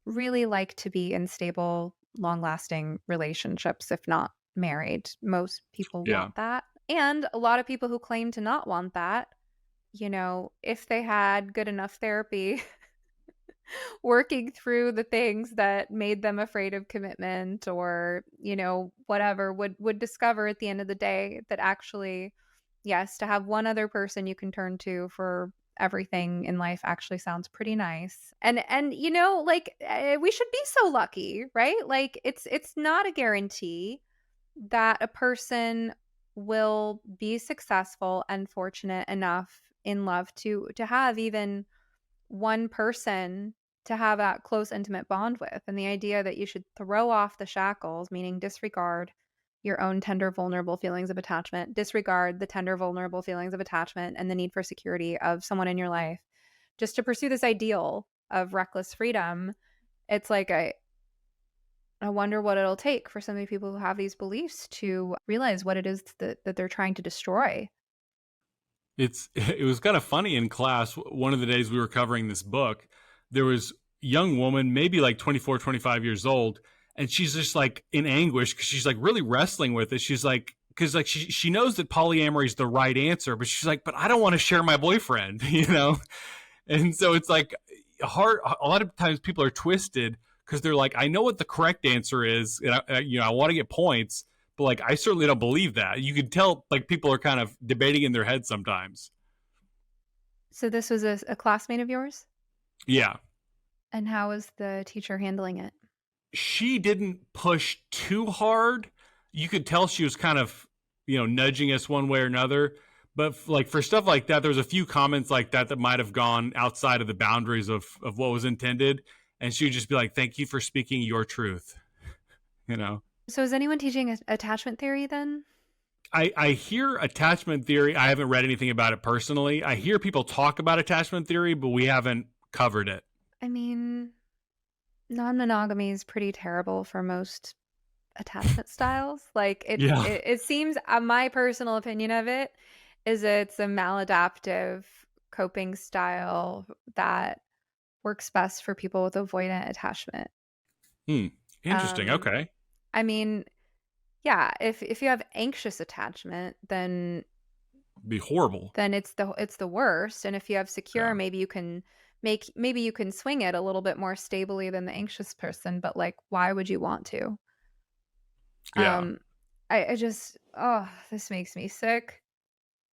really like to be in stable, long-lasting relationships, if not married? Most people Yeah. want that. And a lot of people who claim to not want that, if they had good enough therapy, working through the things that made them afraid of commitment, or, whatever, would discover at the end of the day that actually, yes, to have one other person you can turn to for everything in life actually sounds pretty nice. And we should be so lucky, right? Like it's not a guarantee that a person will be successful and fortunate enough in love to have even one person to have that close, intimate bond with. And the idea that you should throw off the shackles, meaning disregard your own tender, vulnerable feelings of attachment, disregard the tender, vulnerable feelings of attachment and the need for security of someone in your life, just to pursue this ideal of reckless freedom. It's like I wonder what it'll take for some of the people who have these beliefs to realize what it is that they're trying to destroy. It was kind of funny in class. One of the days we were covering this book, there was a young woman, maybe like 24, 25 years old, and she's just like in anguish because she's like really wrestling with it. She's like, because like she knows that polyamory is the right answer, but she's like, but I don't want to share my boyfriend, And so it's like hard. A lot of times people are twisted because they're like, I know what the correct answer is, and I want to get points, but like I certainly don't believe that. You can tell like people are kind of debating in their head sometimes. So this was a classmate of yours? Yeah. And how was the teacher handling it? She didn't push too hard. You could tell she was kind of, nudging us one way or another. But like for stuff like that, there was a few comments like that might have gone outside of the boundaries of what was intended. And she would just be like, thank you for speaking your truth, So is anyone teaching attachment theory then? I hear attachment theory. I haven't read anything about it personally. I hear people talk about attachment theory, but we haven't covered it. I mean, non-monogamy is pretty terrible for most attachment styles. Like Yeah. it seems, my personal opinion of it is it's a maladaptive coping style that works best for people with avoidant attachment. Interesting. Okay. I mean, yeah, if you have anxious attachment, then Be horrible. then it's the worst. And if you have secure, Yeah. maybe you can swing it a little bit more stably than the anxious person, but like why would you want to? Yeah. Um I just, oh, this makes me sick.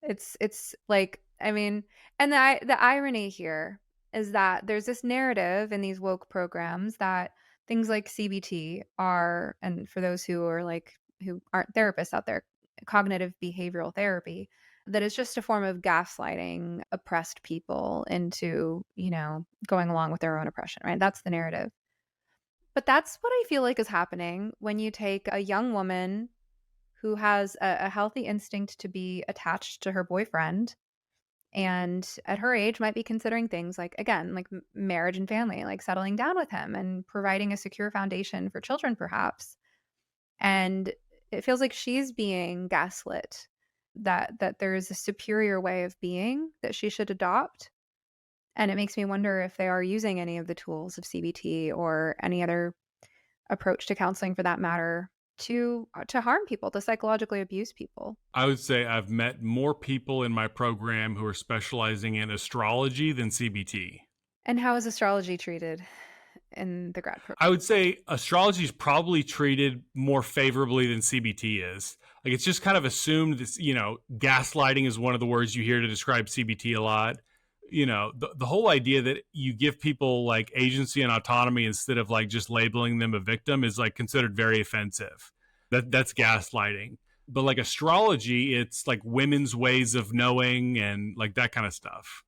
It's like, I mean, and the irony here is that there's this narrative in these woke programs that things like CBT are, and for those who are like who aren't therapists out there, cognitive behavioral therapy, that is just a form of gaslighting oppressed people into, going along with their own oppression, right? That's the narrative. But that's what I feel like is happening when you take a young woman who has a healthy instinct to be attached to her boyfriend, and at her age might be considering things like, again, like marriage and family, like settling down with him and providing a secure foundation for children perhaps. And it feels like she's being gaslit, that there is a superior way of being that she should adopt. And it makes me wonder if they are using any of the tools of CBT or any other approach to counseling for that matter to harm people, to psychologically abuse people. I would say I've met more people in my program who are specializing in astrology than CBT. And how is astrology treated in the grad I program? would say astrology is probably treated more favorably than CBT is. Like it's just kind of assumed this, gaslighting is one of the words you hear to describe CBT a lot. The whole idea that you give people like agency and autonomy instead of like just labeling them a victim is like considered very offensive. That's gaslighting. But like astrology, it's like women's ways of knowing and like that kind of stuff.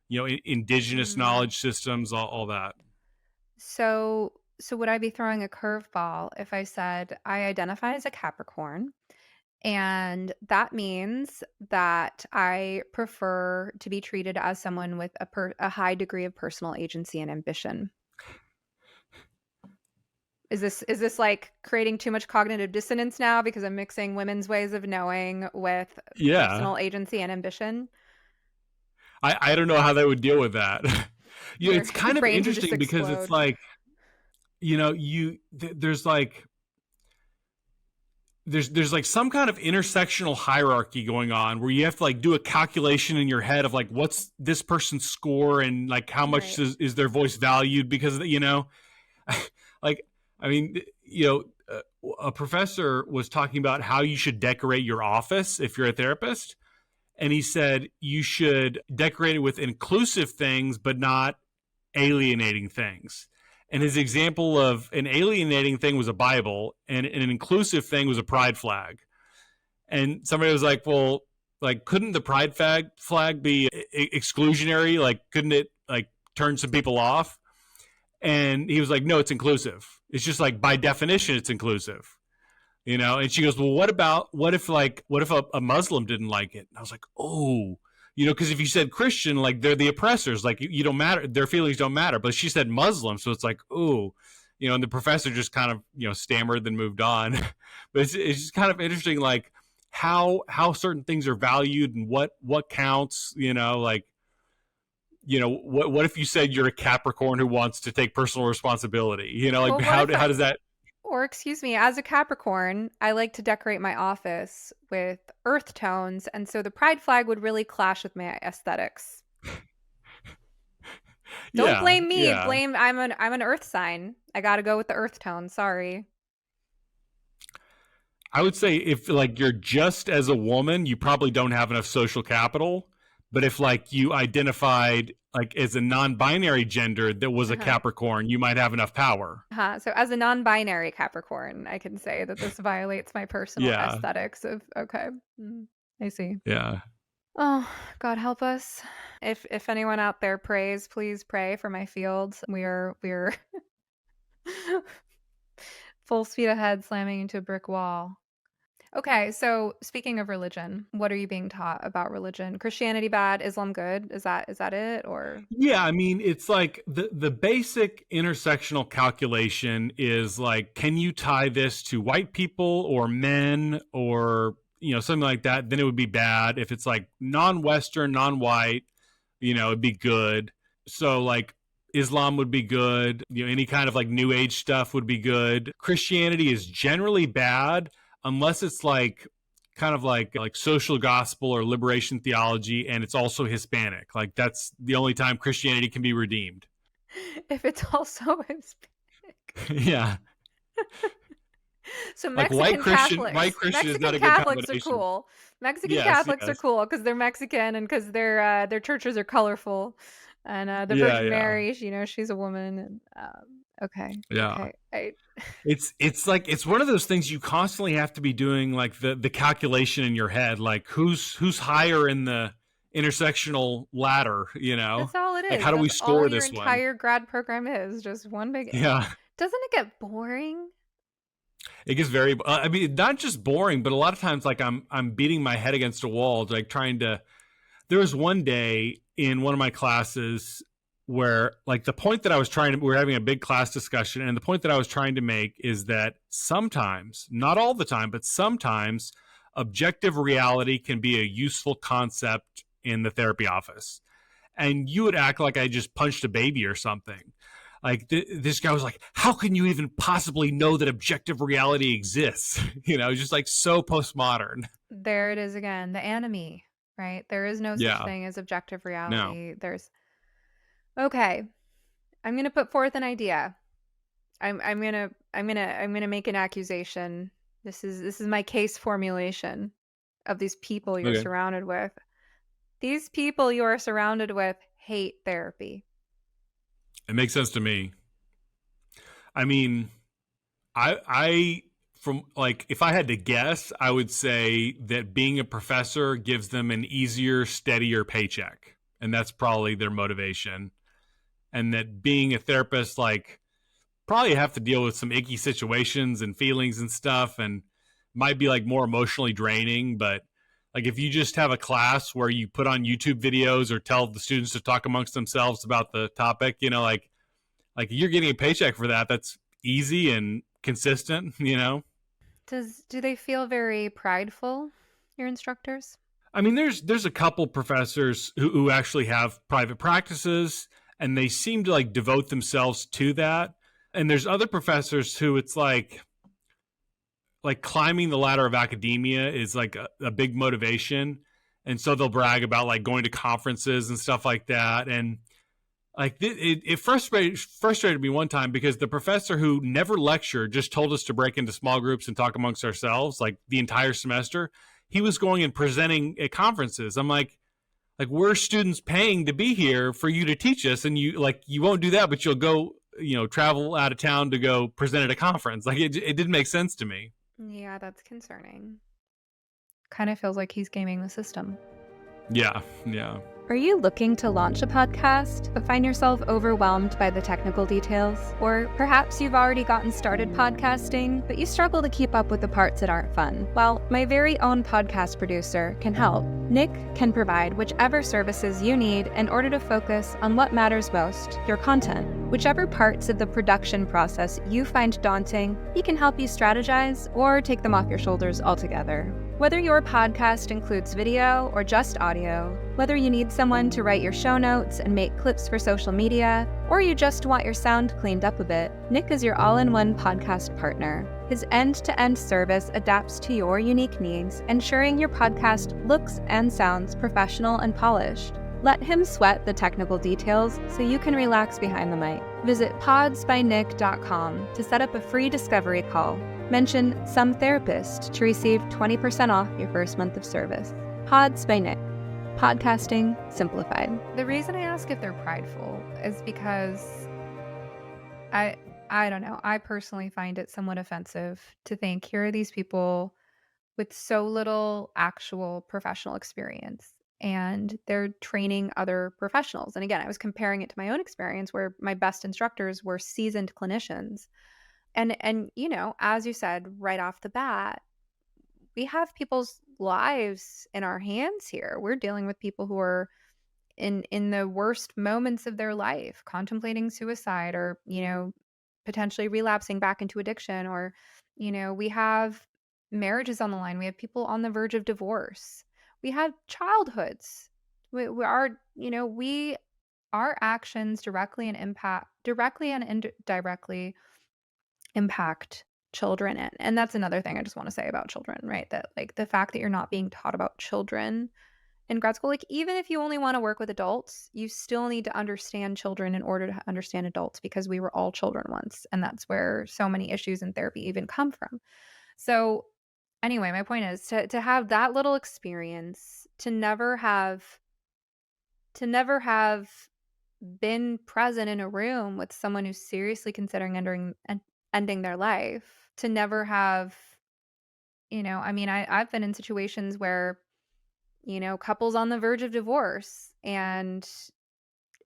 Indigenous Mm. knowledge systems, all that. So would I be throwing a curveball if I said I identify as a Capricorn, and that means that I prefer to be treated as someone with a high degree of personal agency and ambition? Is this like creating too much cognitive dissonance now because I'm mixing women's ways of knowing with Yeah. personal agency and ambition? I don't know how they would deal with that. Your It's kind of brain can just interesting because it's explode. like, there's like there's like some kind of intersectional hierarchy going on where you have to like do a calculation in your head of like what's this person's score and like how much Right. is their voice valued because like I mean a professor was talking about how you should decorate your office if you're a therapist, and he said you should decorate it with inclusive things but not alienating things. And his example of an alienating thing was a Bible, and an inclusive thing was a pride flag. And somebody was like, well, like, couldn't the pride flag be exclusionary? Like, couldn't it like turn some people off? And he was like, no, it's inclusive. It's just like by definition, it's inclusive. And she goes, well, what if a Muslim didn't like it? And I was like, oh, because if you said Christian, like they're the oppressors, like you don't matter, their feelings don't matter. But she said Muslim, so it's like, oh, and the professor just kind of stammered, then moved on. But it's just kind of interesting, like how certain things are valued and what counts. Like what if you said you're a Capricorn who wants to take personal responsibility? Like Well, what how if does that? or excuse me, as a Capricorn, I like to decorate my office with earth tones, and so the pride flag would really clash with my aesthetics. Don't Yeah, blame me. yeah. Blame I'm an earth sign. I got to go with the earth tone. Sorry. I would say if like you're just as a woman, you probably don't have enough social capital. But if like you identified like as a non-binary gender that was a Uh-huh. Capricorn, you might have enough power. Uh-huh. So as a non-binary Capricorn, I can say that this violates my personal Yeah, aesthetics of okay. I see. yeah. Oh, God help us. If anyone out there prays, please pray for my field. We're full speed ahead, slamming into a brick wall. Okay, so speaking of religion, what are you being taught about religion? Christianity bad, Islam good? Is that it, or Yeah, I mean, it's like the basic intersectional calculation is like, can you tie this to white people or men or something like that? Then it would be bad. If it's like non-Western, non-white, it'd be good. So like Islam would be good. Any kind of like New Age stuff would be good. Christianity is generally bad unless it's like kind of like social gospel or liberation theology, and it's also Hispanic. Like that's the only time Christianity can be redeemed. If it's also Hispanic. Yeah. So Like white Christian is not Mexican a good Catholics are combination. cool. Mexican Yes, Catholics are yes. cool because they're Mexican and because their churches are colorful, and the Yeah, Virgin yeah. Mary, she's a woman. And, okay, Yeah. okay, I It's like it's one of those things you constantly have to be doing like the calculation in your head, like who's higher in the intersectional ladder, you know? that's all it Like is. how do we That's all score your this one? entire grad program is, just one big. Yeah. Doesn't it get boring? It gets very I mean not just boring, but a lot of times like I'm beating my head against a wall like trying to. There was one day in one of my classes where like the point that I was trying to, we were having a big class discussion, and the point that I was trying to make is that sometimes, not all the time, but sometimes objective reality can be a useful concept in the therapy office. And you would act like I just punched a baby or something. Like this guy was like, how can you even possibly know that objective reality exists? Just like so postmodern. There it is again, the enemy, right? There is no such Yeah. thing as objective No. reality. There's okay. I'm gonna put forth an idea. I'm gonna make an accusation. This is my case formulation of these people you're Okay. surrounded with. These people you are surrounded with hate therapy. It makes sense to me. I mean, I from like if I had to guess, I would say that being a professor gives them an easier, steadier paycheck, and that's probably their motivation. And that being a therapist, like, probably have to deal with some icky situations and feelings and stuff, and might be like more emotionally draining. But like if you just have a class where you put on YouTube videos or tell the students to talk amongst themselves about the topic, like you're getting a paycheck for that. That's easy and consistent. Do they feel very prideful, your instructors? I mean, there's a couple professors who actually have private practices, and they seem to like devote themselves to that. And there's other professors who it's like climbing the ladder of academia is like a big motivation, and so they'll brag about like going to conferences and stuff like that. And like it frustrated me one time because the professor who never lectured just told us to break into small groups and talk amongst ourselves like the entire semester. He was going and presenting at conferences. I'm like we're students paying to be here for you to teach us, and you won't do that, but you'll go travel out of town to go present at a conference. Like it didn't make sense to me. Yeah, that's concerning. Kind of feels like he's gaming the system. Yeah. Are you looking to launch a podcast, but find yourself overwhelmed by the technical details? Or perhaps you've already gotten started podcasting, but you struggle to keep up with the parts that aren't fun? Well, my very own podcast producer can help. Nick can provide whichever services you need in order to focus on what matters most, your content. Whichever parts of the production process you find daunting, he can help you strategize or take them off your shoulders altogether. Whether your podcast includes video or just audio, whether you need someone to write your show notes and make clips for social media, or you just want your sound cleaned up a bit, Nick is your all-in-one podcast partner. His end-to-end service adapts to your unique needs, ensuring your podcast looks and sounds professional and polished. Let him sweat the technical details so you can relax behind the mic. Visit podsbynick.com to set up a free discovery call. Mention Some Therapist to receive 20% off your first month of service. Pods by Nick. Podcasting simplified. The reason I ask if they're prideful is because I don't know. I personally find it somewhat offensive to think here are these people with so little actual professional experience and they're training other professionals. And again, I was comparing it to my own experience where my best instructors were seasoned clinicians. And as you said right off the bat, we have people's lives in our hands here. We're dealing with people who are in the worst moments of their life, contemplating suicide or, potentially relapsing back into addiction, or, we have marriages on the line. We have people on the verge of divorce. We have childhoods. Our actions directly and indirectly impact children in. And that's another thing I just want to say about children, right? That like the fact that you're not being taught about children in grad school, like even if you only want to work with adults, you still need to understand children in order to understand adults, because we were all children once. And that's where so many issues in therapy even come from. So anyway, my point is to have that little experience, to never have been present in a room with someone who's seriously considering ending their life, to never have, I mean, I've been in situations where, couples on the verge of divorce, and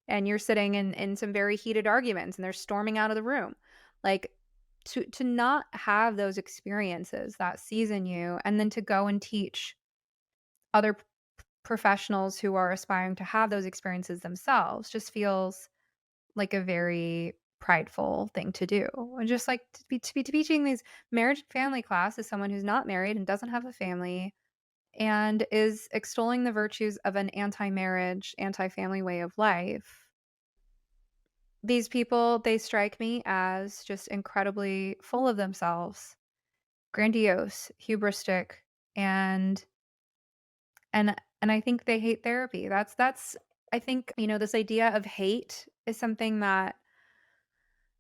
you're sitting in some very heated arguments and they're storming out of the room. Like to not have those experiences that season you, and then to go and teach other professionals who are aspiring to have those experiences themselves just feels like a very prideful thing to do. And just like to be teaching these marriage and family class as someone who's not married and doesn't have a family, and is extolling the virtues of an anti-marriage, anti-family way of life. These people, they strike me as just incredibly full of themselves, grandiose, hubristic, and and I think they hate therapy. That's I think, this idea of hate is something that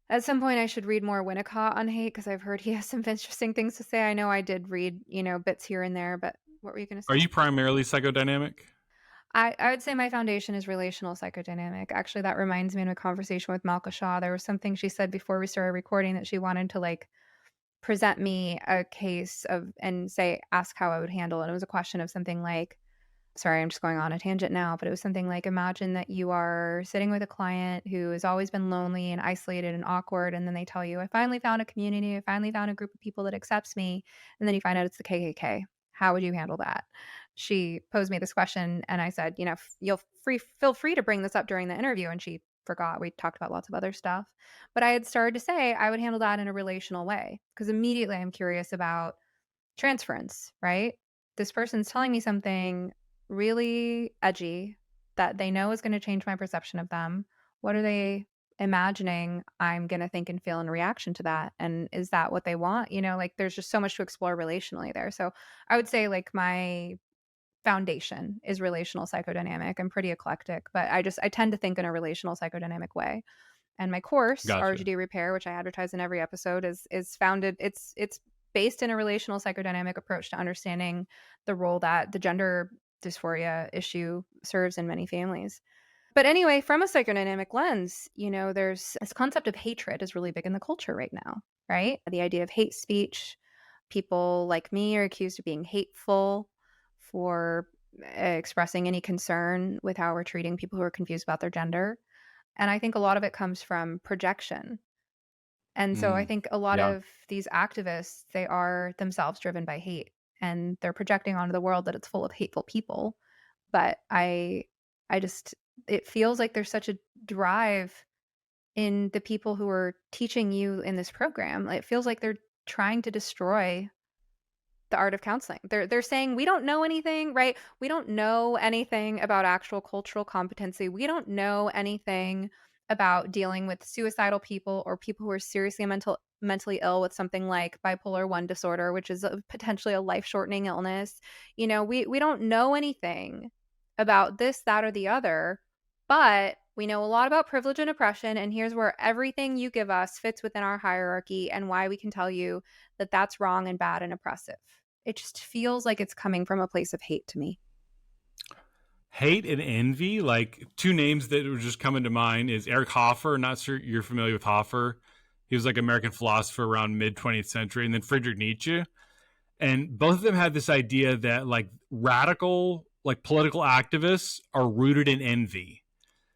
at some point I should read more Winnicott on hate, because I've heard he has some interesting things to say. I know I did read, bits here and there, but what were you going to Are say? you primarily psychodynamic? I would say my foundation is relational psychodynamic. Actually, that reminds me of a conversation with Malka Shaw. There was something she said before we started recording that she wanted to like present me a case of and ask how I would handle it. It was a question of something like, sorry, I'm just going on a tangent now, but it was something like, imagine that you are sitting with a client who has always been lonely and isolated and awkward, and then they tell you, I finally found a community, I finally found a group of people that accepts me, and then you find out it's the KKK. How would you handle that? She posed me this question, and I said, feel free to bring this up during the interview, and she forgot. We talked about lots of other stuff. But I had started to say I would handle that in a relational way, because immediately I'm curious about transference, right? This person's telling me something really edgy that they know is going to change my perception of them. What are they imagining I'm going to think and feel in reaction to that? And is that what they want? Like there's just so much to explore relationally there. So I would say like my foundation is relational psychodynamic. I'm pretty eclectic, but I tend to think in a relational psychodynamic way. And my course, Gotcha. RGD Repair, which I advertise in every episode, is founded. It's based in a relational psychodynamic approach to understanding the role that the gender dysphoria issue serves in many families. But anyway, from a psychodynamic lens, there's this concept of hatred is really big in the culture right now, right? The idea of hate speech. People like me are accused of being hateful for expressing any concern with how we're treating people who are confused about their gender. And I think a lot of it comes from projection. And so I Mm, think a lot yeah. of these activists, they are themselves driven by hate, and they're projecting onto the world that it's full of hateful people. But I just, it feels like there's such a drive in the people who are teaching you in this program. It feels like they're trying to destroy the art of counseling. They're saying we don't know anything, right? We don't know anything about actual cultural competency. We don't know anything about dealing with suicidal people or people who are seriously mentally ill with something like bipolar 1 disorder, which is potentially a life-shortening illness. We don't know anything about this, that, or the other, but we know a lot about privilege and oppression, and here's where everything you give us fits within our hierarchy, and why we can tell you that that's wrong and bad and oppressive. It just feels like it's coming from a place of hate to me. Hate and envy, like two names that were just coming to mind is Eric Hoffer. Not sure you're familiar with Hoffer. He was like American philosopher around mid 20th century, and then Friedrich Nietzsche. And both of them had this idea that like radical, like political activists are rooted in envy.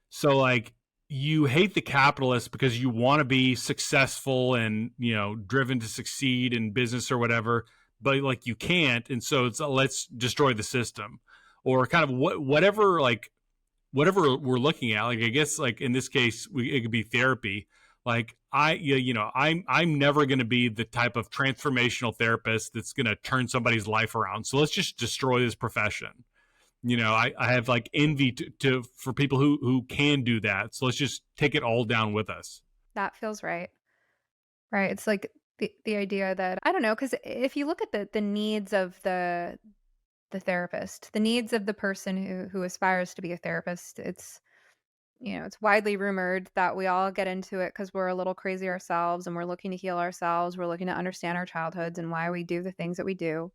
So like you hate the capitalists because you want to be successful and driven to succeed in business or whatever, but like you can't, and so it's let's destroy the system, or kind of whatever we're looking at. Like I guess like in this case, it could be therapy. Like I'm never going to be the type of transformational therapist that's going to turn somebody's life around. So let's just destroy this profession. I have like envy for people who can do that. So let's just take it all down with us. That feels right. Right. It's like The idea that I don't know, because if you look at the needs of the therapist, the needs of the person who aspires to be a therapist, it's it's widely rumored that we all get into it because we're a little crazy ourselves and we're looking to heal ourselves. We're looking to understand our childhoods and why we do the things that we do.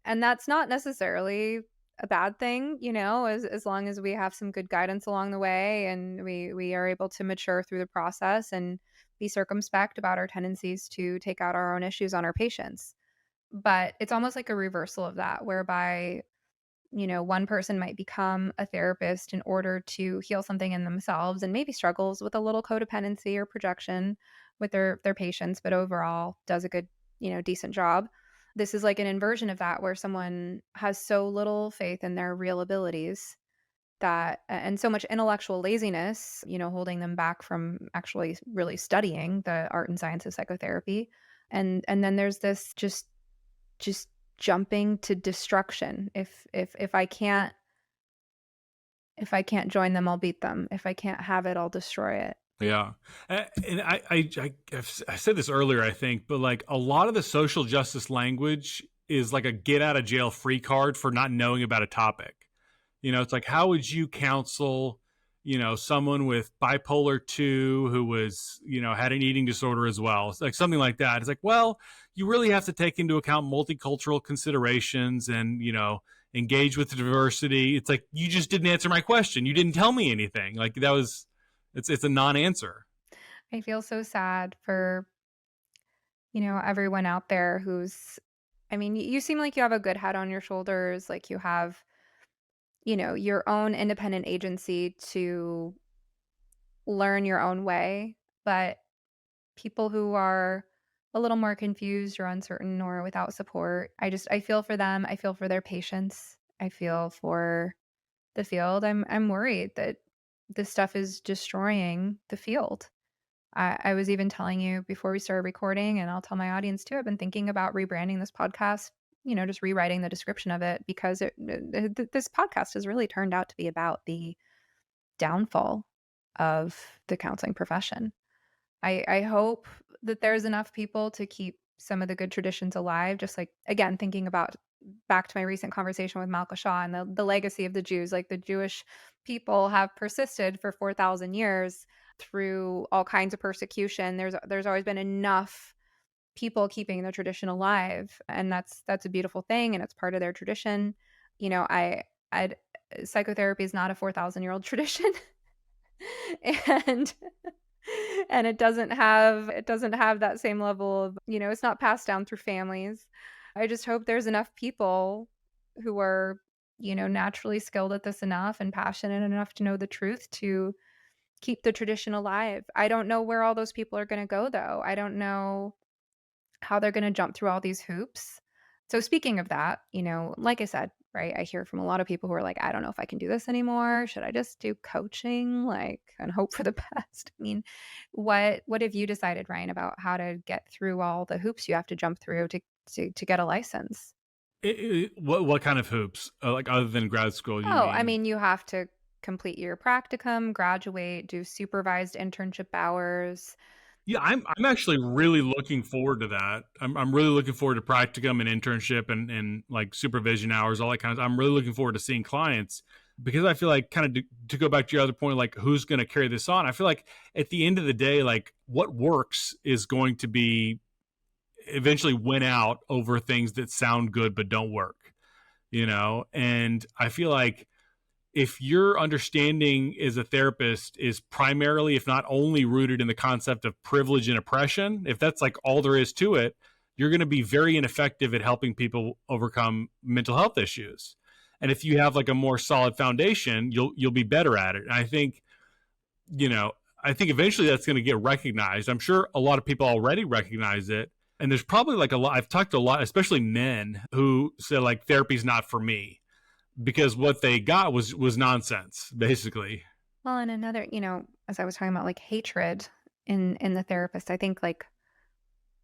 And that's not necessarily a bad thing, as long as we have some good guidance along the way and we are able to mature through the process and be circumspect about our tendencies to take out our own issues on our patients. But it's almost like a reversal of that, whereby one person might become a therapist in order to heal something in themselves and maybe struggles with a little codependency or projection with their patients, but overall does a good, decent job. This is like an inversion of that, where someone has so little faith in their real abilities that and so much intellectual laziness, holding them back from actually really studying the art and science of psychotherapy. And then there's this just jumping to destruction. If I can't join them, I'll beat them. If I can't have it, I'll destroy it. Yeah. And I said this earlier, I think, but like a lot of the social justice language is like a get out of jail free card for not knowing about a topic. It's like, how would you counsel, someone with bipolar 2 who was, had an eating disorder as well? It's like something like that. It's like, well, you really have to take into account multicultural considerations and, engage with the diversity. It's like, you just didn't answer my question. You didn't tell me anything. Like it's a non-answer. I feel so sad for, everyone out there who's, I mean, you seem like you have a good head on your shoulders, like you have, your own independent agency to learn your own way. But people who are a little more confused or uncertain or without support, I feel for them. I feel for their patients. I feel for the field. I'm worried that this stuff is destroying the field. I was even telling you before we started recording, and I'll tell my audience too, I've been thinking about rebranding this podcast, just rewriting the description of it, because this podcast has really turned out to be about the downfall of the counseling profession. I hope that there's enough people to keep some of the good traditions alive, just like, again, thinking about back to my recent conversation with Malka Shah and the legacy of the Jews. Like, the Jewish people have persisted for 4,000 years through all kinds of persecution. There's always been enough people keeping the tradition alive, and that's a beautiful thing, and it's part of their tradition. I psychotherapy is not a 4,000-year-old tradition. and and it doesn't have that same level of, it's not passed down through families. I just hope there's enough people who are, naturally skilled at this enough and passionate enough to know the truth to keep the tradition alive. I don't know where all those people are going to go, though. I don't know how they're going to jump through all these hoops. So speaking of that, like I said, right, I hear from a lot of people who are like, I don't know if I can do this anymore. Should I just do coaching, like, and hope for the best? I mean, what have you decided, Ryan, about how to get through all the hoops you have to jump through to get a license? What kind of hoops? Like other than grad school, you Oh, I mean? mean, you have to complete your practicum, graduate, do supervised internship hours. Yeah, I'm actually really looking forward to that. I'm really looking forward to practicum and internship and like supervision hours, all that kind of. I'm really looking forward to seeing clients, because I feel like, kind of to go back to your other point, like who's going to carry this on. I feel like at the end of the day, like what works is going to be eventually win out over things that sound good but don't work. And I feel like if your understanding as a therapist is primarily, if not only, rooted in the concept of privilege and oppression, if that's like all there is to it, you're going to be very ineffective at helping people overcome mental health issues. And if you have like a more solid foundation, you'll be better at it. And you know, I think eventually that's going to get recognized. I'm sure a lot of people already recognize it. And there's probably like a lot, I've talked to a lot, especially men, who say like therapy's not for me, because what they got was nonsense, basically. Well, and another, as I was talking about, like, hatred in the therapist, I think, like,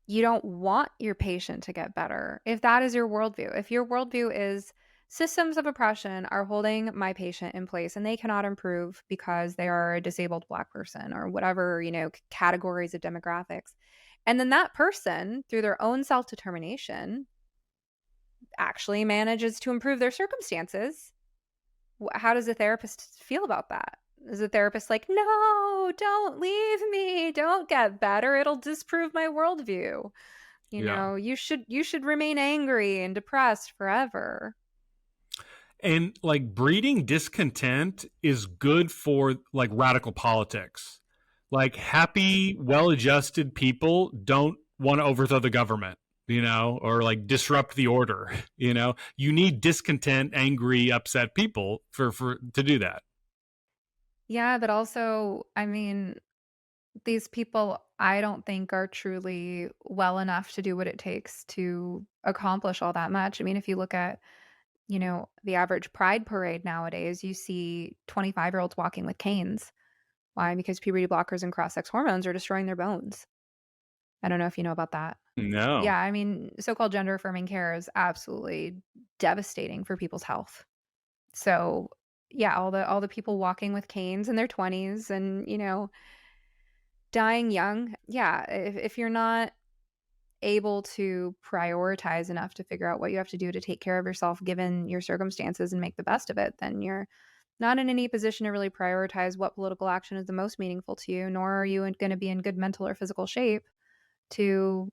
you don't want your patient to get better. If that is your worldview, if your worldview is systems of oppression are holding my patient in place and they cannot improve because they are a disabled Black person or whatever, categories of demographics. And then that person, through their own self-determination, actually manages to improve their circumstances. How does a therapist feel about that? Is a therapist like, no, don't leave me, don't get better, it'll disprove my worldview? Yeah. You should remain angry and depressed forever. And like breeding discontent is good for like radical politics. Like happy, well-adjusted people don't want to overthrow the government, or like disrupt the order. You need discontent, angry, upset people for to do that. Yeah, but also, I mean, these people I don't think are truly well enough to do what it takes to accomplish all that much. I mean, if you look at, the average pride parade nowadays, you see 25-year-olds walking with canes. Why? Because puberty blockers and cross-sex hormones are destroying their bones. I don't know if you know about that. No. Yeah, I mean, so-called gender affirming care is absolutely devastating for people's health. So, yeah, all the people walking with canes in their 20s and, dying young. Yeah, if you're not able to prioritize enough to figure out what you have to do to take care of yourself given your circumstances and make the best of it, then you're not in any position to really prioritize what political action is the most meaningful to you, nor are you going to be in good mental or physical shape to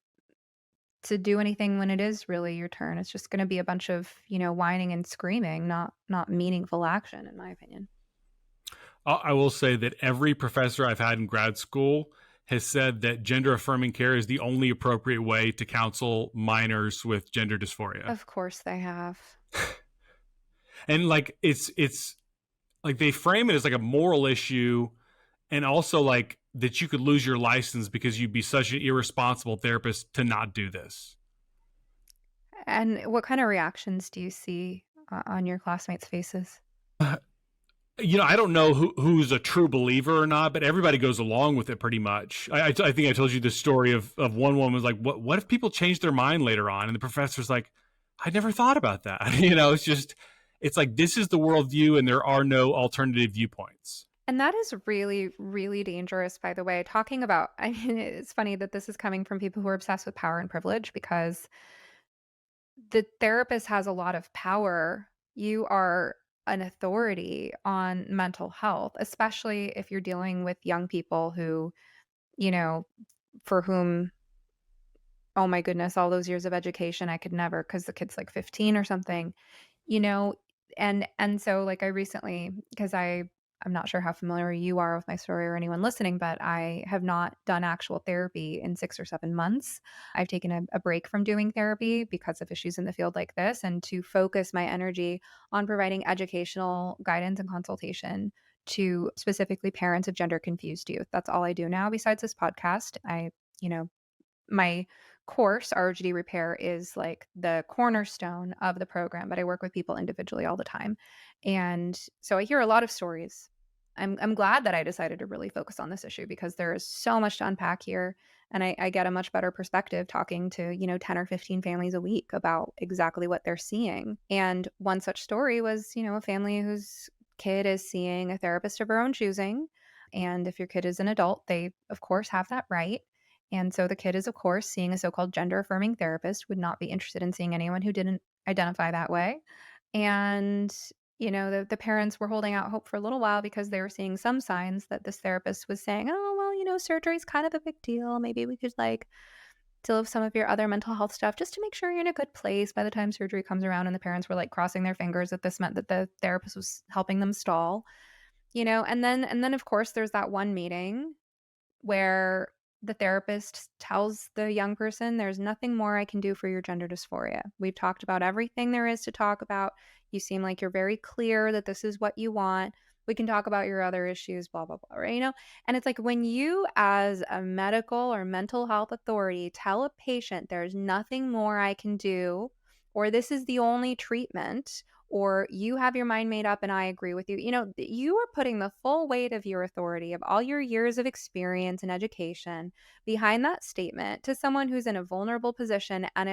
do anything when it is really your turn. It's just going to be a bunch of, whining and screaming, not meaningful action, in my opinion. I will say that every professor I've had in grad school has said that gender affirming care is the only appropriate way to counsel minors with gender dysphoria. Of course they have. And like it's like they frame it as like a moral issue, and also like that you could lose your license because you'd be such an irresponsible therapist to not do this. And what kind of reactions do you see on your classmates' faces? I don't know who's a true believer or not, but everybody goes along with it pretty much. I think I told you the story of one woman was like, what if people change their mind later on? And the professor's like, I never thought about that. It's like, this is the worldview and there are no alternative viewpoints. And that is really, really dangerous, by the way. Talking about, I mean, it's funny that this is coming from people who are obsessed with power and privilege, because the therapist has a lot of power. You are an authority on mental health, especially if you're dealing with young people who, you know, for whom, oh my goodness, all those years of education, I could never, because the kid's like 15 or something, you know, and so like I recently, because I'm not sure how familiar you are with my story or anyone listening, but I have not done actual therapy in 6 or 7 months. I've taken a break from doing therapy because of issues in the field like this, and to focus my energy on providing educational guidance and consultation to specifically parents of gender confused youth. That's all I do now besides this podcast. You know, my course, ROGD Repair, is like the cornerstone of the program, but I work with people individually all the time. And so I hear a lot of stories. I'm glad that I decided to really focus on this issue because there is so much to unpack here. And I get a much better perspective talking to, 10 or 15 families a week about exactly what they're seeing. And one such story was, a family whose kid is seeing a therapist of her own choosing. And if your kid is an adult, they, of course, have that right. And so the kid is, of course, seeing a so-called gender affirming therapist, would not be interested in seeing anyone who didn't identify that way. And, the parents were holding out hope for a little while because they were seeing some signs that this therapist was saying, oh, well, surgery is kind of a big deal. Maybe we could deal with some of your other mental health stuff just to make sure you're in a good place by the time surgery comes around. And the parents were like crossing their fingers that this meant that the therapist was helping them stall, and then of course there's that one meeting where the therapist tells the young person, there's nothing more I can do for your gender dysphoria. We've talked about everything there is to talk about. You seem like you're very clear that this is what you want. We can talk about your other issues, blah, blah, blah, right? And it's like when you, as a medical or mental health authority, tell a patient there's nothing more I can do, or this is the only treatment, or you have your mind made up and I agree with you. You are putting the full weight of your authority, of all your years of experience and education behind that statement to someone who's in a vulnerable position. And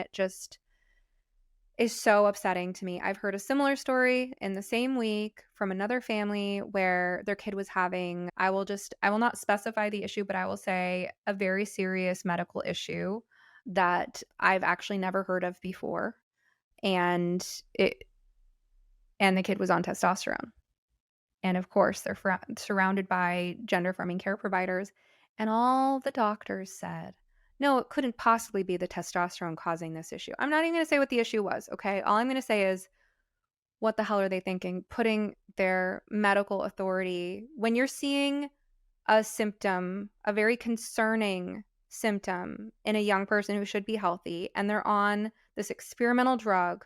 is so upsetting to me. I've heard a similar story in the same week from another family where their kid was having, I will not specify the issue, but I will say a very serious medical issue that I've actually never heard of before. And the kid was on testosterone. And of course, they're surrounded by gender affirming care providers. And all the doctors said, no, it couldn't possibly be the testosterone causing this issue. I'm not even going to say what the issue was, okay? All I'm going to say is, what the hell are they thinking? Putting their medical authority, when you're seeing a symptom, a very concerning symptom in a young person who should be healthy, and they're on this experimental drug,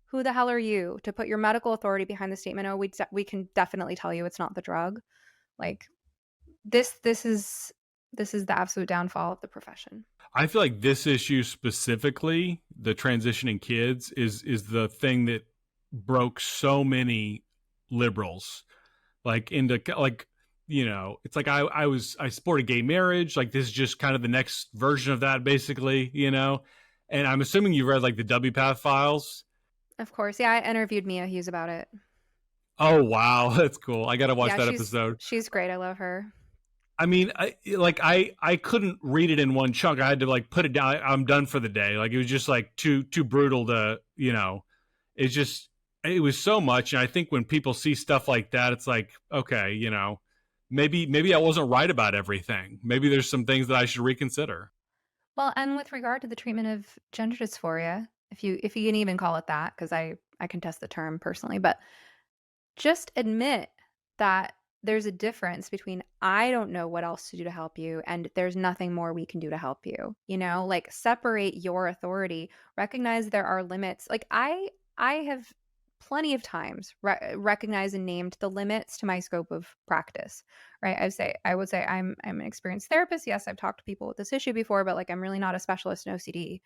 who the hell are you to put your medical authority behind the statement, oh, we can definitely tell you it's not the drug? Like, this is the absolute downfall of the profession. I feel like this issue specifically, the transitioning kids, is the thing that broke so many liberals, like into like, you know, it's like I supported gay marriage, like this is just kind of the next version of that, basically, you know. And I'm assuming you read like the WPATH files. Of course, yeah, I interviewed Mia Hughes about it. Oh wow, that's cool. I got to watch Yeah, that episode. she's great. I love her. I mean, I couldn't read it in one chunk. I had to like put it down. I'm done for the day. Like it was just like too brutal to, you know. It's just it was so much. And I think when people see stuff like that, it's like, okay, you know, maybe I wasn't right about everything. Maybe there's some things that I should reconsider. Well, and with regard to the treatment of gender dysphoria, if you can even call it that, because I contest the term personally, but just admit that there's a difference between I don't know what else to do to help you and there's nothing more we can do to help you. You know, like separate your authority, recognize there are limits. Like I have plenty of times recognized and named the limits to my scope of practice, right? I would say I'm an experienced therapist. Yes, I've talked to people with this issue before, but like I'm really not a specialist in OCD.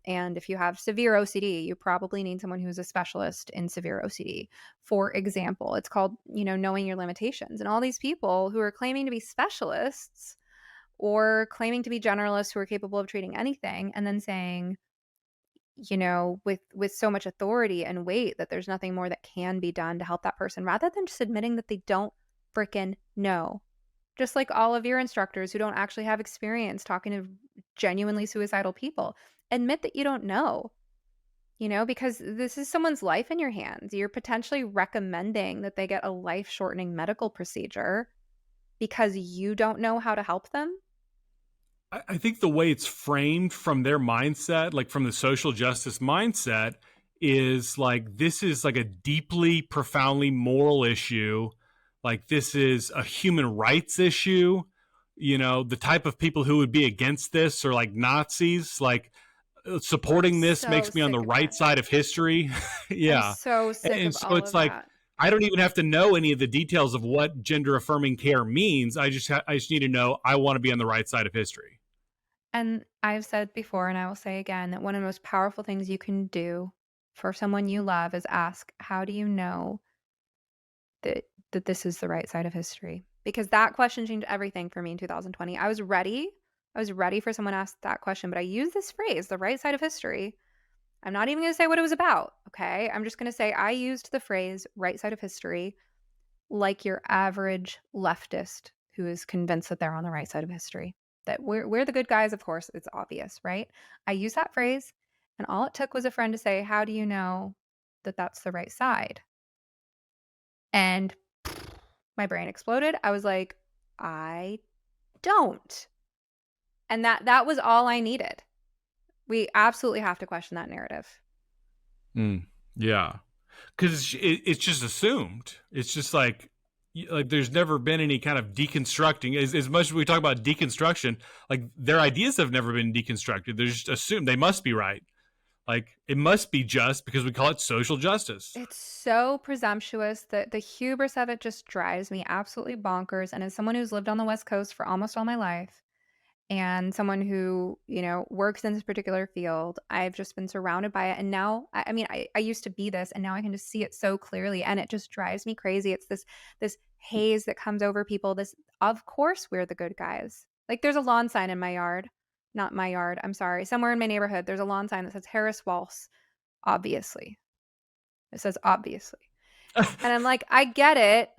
And if you have severe OCD, you probably need someone who's a specialist in severe OCD. For example, it's called, you know, knowing your limitations. And all these people who are claiming to be specialists or claiming to be generalists who are capable of treating anything, and then saying, you know, with so much authority and weight that there's nothing more that can be done to help that person, rather than just admitting that they don't freaking know. Just like all of your instructors who don't actually have experience talking to genuinely suicidal people, admit that you don't know, you know, because this is someone's life in your hands. You're potentially recommending that they get a life-shortening medical procedure because you don't know how to help them. I think the way it's framed from their mindset, like from the social justice mindset, is like this is like a deeply, profoundly moral issue. Like this is a human rights issue. You know, the type of people who would be against this are like Nazis. Like supporting this So makes me on the sick of right that. side of history. I'm Yeah. so sick And of so all it's of like, that. I don't even have to know any of the details of what gender affirming care means. I just need to know I want to be on the right side of history. And I've said before, and I will say again, that one of the most powerful things you can do for someone you love is ask, how do you know that this is the right side of history? Because that question changed everything for me in 2020. I was ready. I was ready for someone to ask that question, but I used this phrase, the right side of history. I'm not even going to say what it was about, okay? I'm just going to say I used the phrase right side of history like your average leftist who is convinced that they're on the right side of history. That we're the good guys, of course, it's obvious, right? I use that phrase, and all it took was a friend to say, how do you know that that's the right side? And my brain exploded. I was like, I don't. And that was all I needed. We absolutely have to question that narrative. Yeah. Because it's just assumed. It's just like there's never been any kind of deconstructing. As much as we talk about deconstruction, like their ideas have never been deconstructed. They're just assumed they must be right. Like it must be just because we call it social justice. It's so presumptuous that the hubris of it just drives me absolutely bonkers. And as someone who's lived on the West Coast for almost all my life, and someone who, you know, works in this particular field, I've just been surrounded by it. And now, I mean, I used to be this, and now I can just see it so clearly, and it just drives me crazy. It's this haze that comes over people. This, of course, we're the good guys. Like, there's a lawn sign in my yard, not my yard. I'm sorry, somewhere in my neighborhood, there's a lawn sign that says Harris Walsh. obviously. It says obviously. And I'm like, I get it.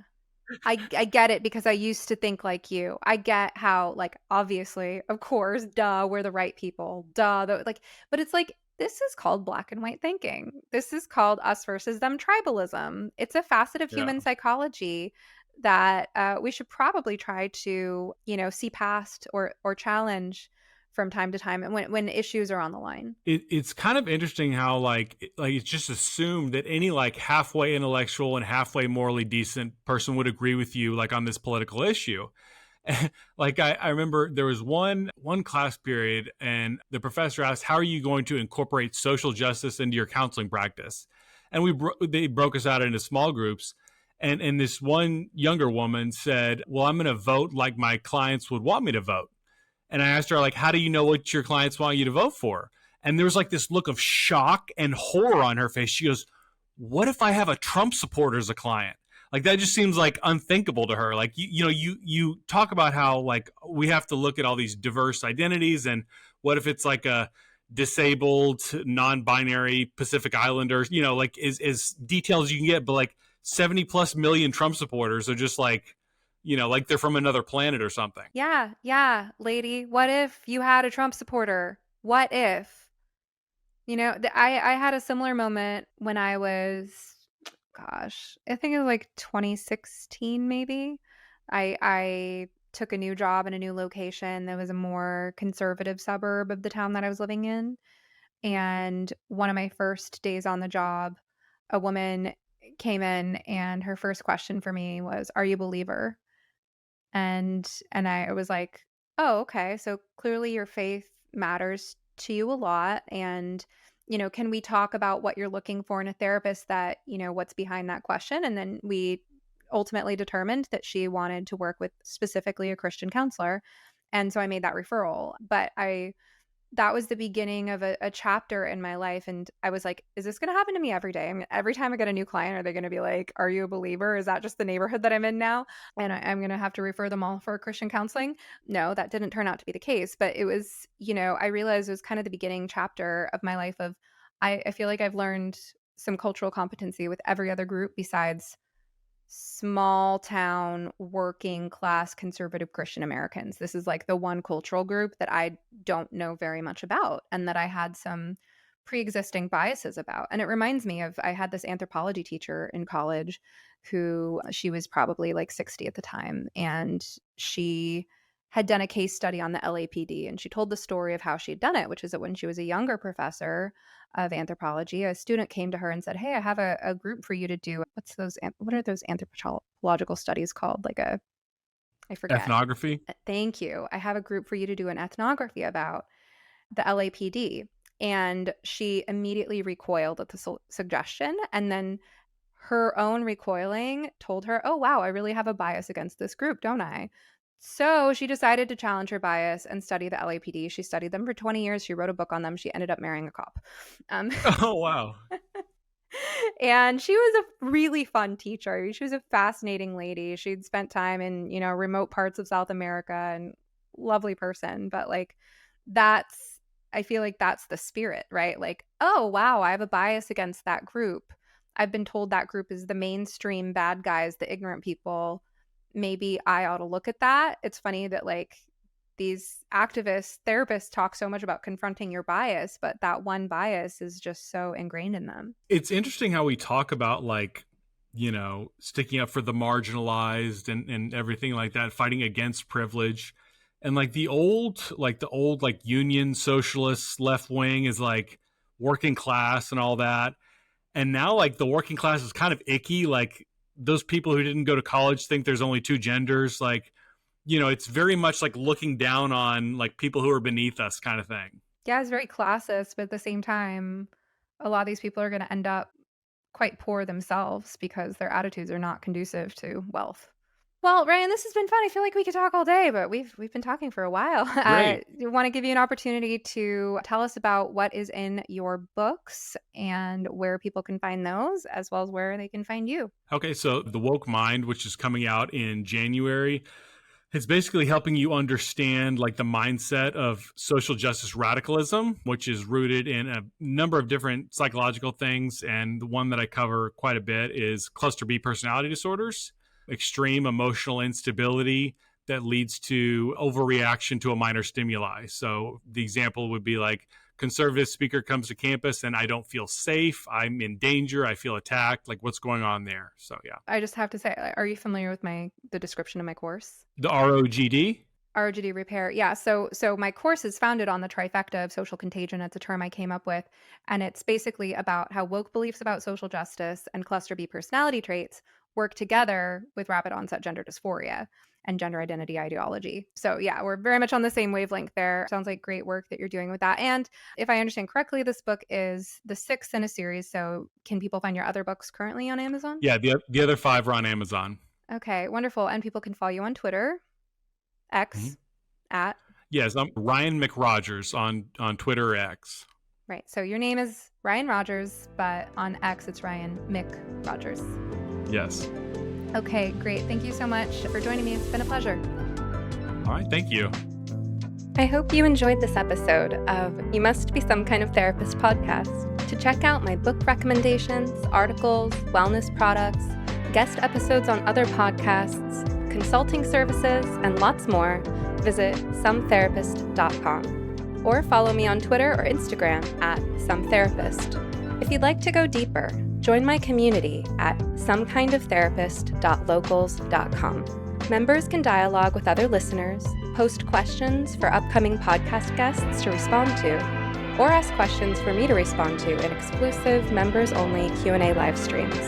I get it because I used to think like you. I get how, like, obviously, of course, duh, we're the right people. Duh. Like, but it's like, this is called black and white thinking. This is called us versus them tribalism. It's a facet of Yeah. human psychology that we should probably try to, see past or challenge from time to time, and when issues are on the line. It's kind of interesting how like it's just assumed that any like halfway intellectual and halfway morally decent person would agree with you like on this political issue. Like I remember there was one class period and the professor asked, how are you going to incorporate social justice into your counseling practice? And they broke us out into small groups. And this one younger woman said, well, I'm going to vote like my clients would want me to vote. And I asked her, like, how do you know what your clients want you to vote for? And there was like this look of shock and horror on her face. She goes, what if I have a Trump supporter as a client? Like, that just seems like unthinkable to her. Like, you talk about how like we have to look at all these diverse identities, and what if it's like a disabled, non-binary Pacific Islander, like as detailed as you can get, but like 70 plus million Trump supporters are just like, like they're from another planet or something. Yeah, lady. What if you had a Trump supporter? What if? I had a similar moment when I was, gosh, I think it was like 2016 maybe. I took a new job in a new location that was a more conservative suburb of the town that I was living in. And one of my first days on the job, a woman came in and her first question for me was, "Are you a believer?" And I was like, "Oh, okay. So clearly your faith matters to you a lot, and can we talk about what you're looking for in a therapist, that, what's behind that question?" And then we ultimately determined that she wanted to work with specifically a Christian counselor. And so I made that referral. But that was the beginning of a chapter in my life. And I was like, is this going to happen to me every day? I mean, every time I get a new client, are they going to be like, are you a believer? Is that just the neighborhood that I'm in now? And I'm going to have to refer them all for Christian counseling? No, that didn't turn out to be the case. But it was, I realized it was kind of the beginning chapter of my life of, I feel like I've learned some cultural competency with every other group besides small town working class conservative Christian Americans. This is like the one cultural group that I don't know very much about and that I had some pre-existing biases about. And it reminds me of, I had this anthropology teacher in college who, she was probably like 60 at the time, and she had done a case study on the LAPD, and she told the story of how she'd done it, which is that when she was a younger professor of anthropology, a student came to her and said, "Hey, I have a group for you to do. What are those anthropological studies called? I forget." Ethnography. Thank you. "I have a group for you to do an ethnography about the LAPD." And she immediately recoiled at the suggestion. And then her own recoiling told her, oh, wow, I really have a bias against this group, don't I? So she decided to challenge her bias and study the LAPD. She studied them for 20 years. She wrote a book on them. She ended up marrying a cop. Um, Oh, wow. and she was a really fun teacher. She was a fascinating lady. She'd spent time in, remote parts of South America, and lovely person. But I feel like that's the spirit, right? Like, oh, wow, I have a bias against that group. I've been told that group is the mainstream bad guys, the ignorant people. Maybe I ought to look at that. It's funny that like these activists, therapists talk so much about confronting your bias, but that one bias is just so ingrained in them. It's interesting how we talk about like, sticking up for the marginalized and everything like that, fighting against privilege. And like the old like union socialist left wing is like working class and all that. And now like the working class is kind of icky. Like those people who didn't go to college think there's only two genders. Like, it's very much like looking down on like people who are beneath us kind of thing. Yeah, it's very classist, but at the same time, a lot of these people are going to end up quite poor themselves because their attitudes are not conducive to wealth. Well, Ryan, this has been fun. I feel like we could talk all day, but we've been talking for a while. I Great. want to give you an opportunity to tell us about what is in your books and where people can find those, as well as where they can find you. Okay, so The Woke Mind, which is coming out in January, It's basically helping you understand like the mindset of social justice radicalism, which is rooted in a number of different psychological things. And the one that I cover quite a bit is cluster B personality disorders, extreme emotional instability that leads to overreaction to a minor stimuli. So the example would be like, conservative speaker comes to campus and I don't feel safe. I'm in danger. I feel attacked. Like, what's going on there? So yeah. I just have to say, are you familiar with the description of my course? The ROGD? ROGD repair. Yeah. So my course is founded on the trifecta of social contagion. It's a term I came up with. And it's basically about how woke beliefs about social justice and cluster B personality traits work together with rapid onset gender dysphoria and gender identity ideology. So yeah, we're very much on the same wavelength there. Sounds like great work that you're doing with that. And if I understand correctly, this book is the 6th in a series. So can people find your other books currently on Amazon? Yeah, the other 5 are on Amazon. Okay, wonderful. And people can follow you on Twitter, X, at? Yes, I'm Ryan McRogers on Twitter or X. Right. So your name is Ryan Rogers, but on X it's Ryan McRogers. Yes. Okay, great. Thank you so much for joining me. It's been a pleasure. All right, thank you. I hope you enjoyed this episode of You Must Be Some Kind of Therapist podcast. To check out my book recommendations, articles, wellness products, guest episodes on other podcasts, consulting services, and lots more, visit sometherapist.com or follow me on Twitter or Instagram at sometherapist. If you'd like to go deeper, join my community at somekindoftherapist.locals.com. Members can dialogue with other listeners, post questions for upcoming podcast guests to respond to, or ask questions for me to respond to in exclusive members-only Q&A live streams.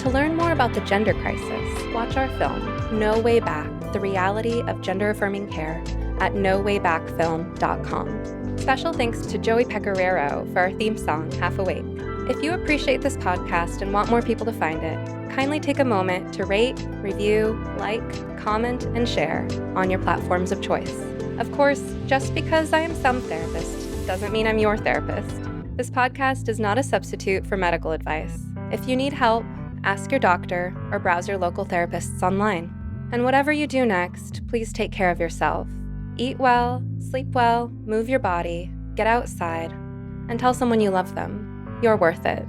To learn more about the gender crisis, watch our film, No Way Back, The Reality of Gender-Affirming Care at nowaybackfilm.com. Special thanks to Joey Pecoraro for our theme song, Half Awake. If you appreciate this podcast and want more people to find it, kindly take a moment to rate, review, like, comment, and share on your platforms of choice. Of course, just because I am some therapist doesn't mean I'm your therapist. This podcast is not a substitute for medical advice. If you need help, ask your doctor or browse your local therapists online. And whatever you do next, please take care of yourself. Eat well, sleep well, move your body, get outside, and tell someone you love them. You're worth it.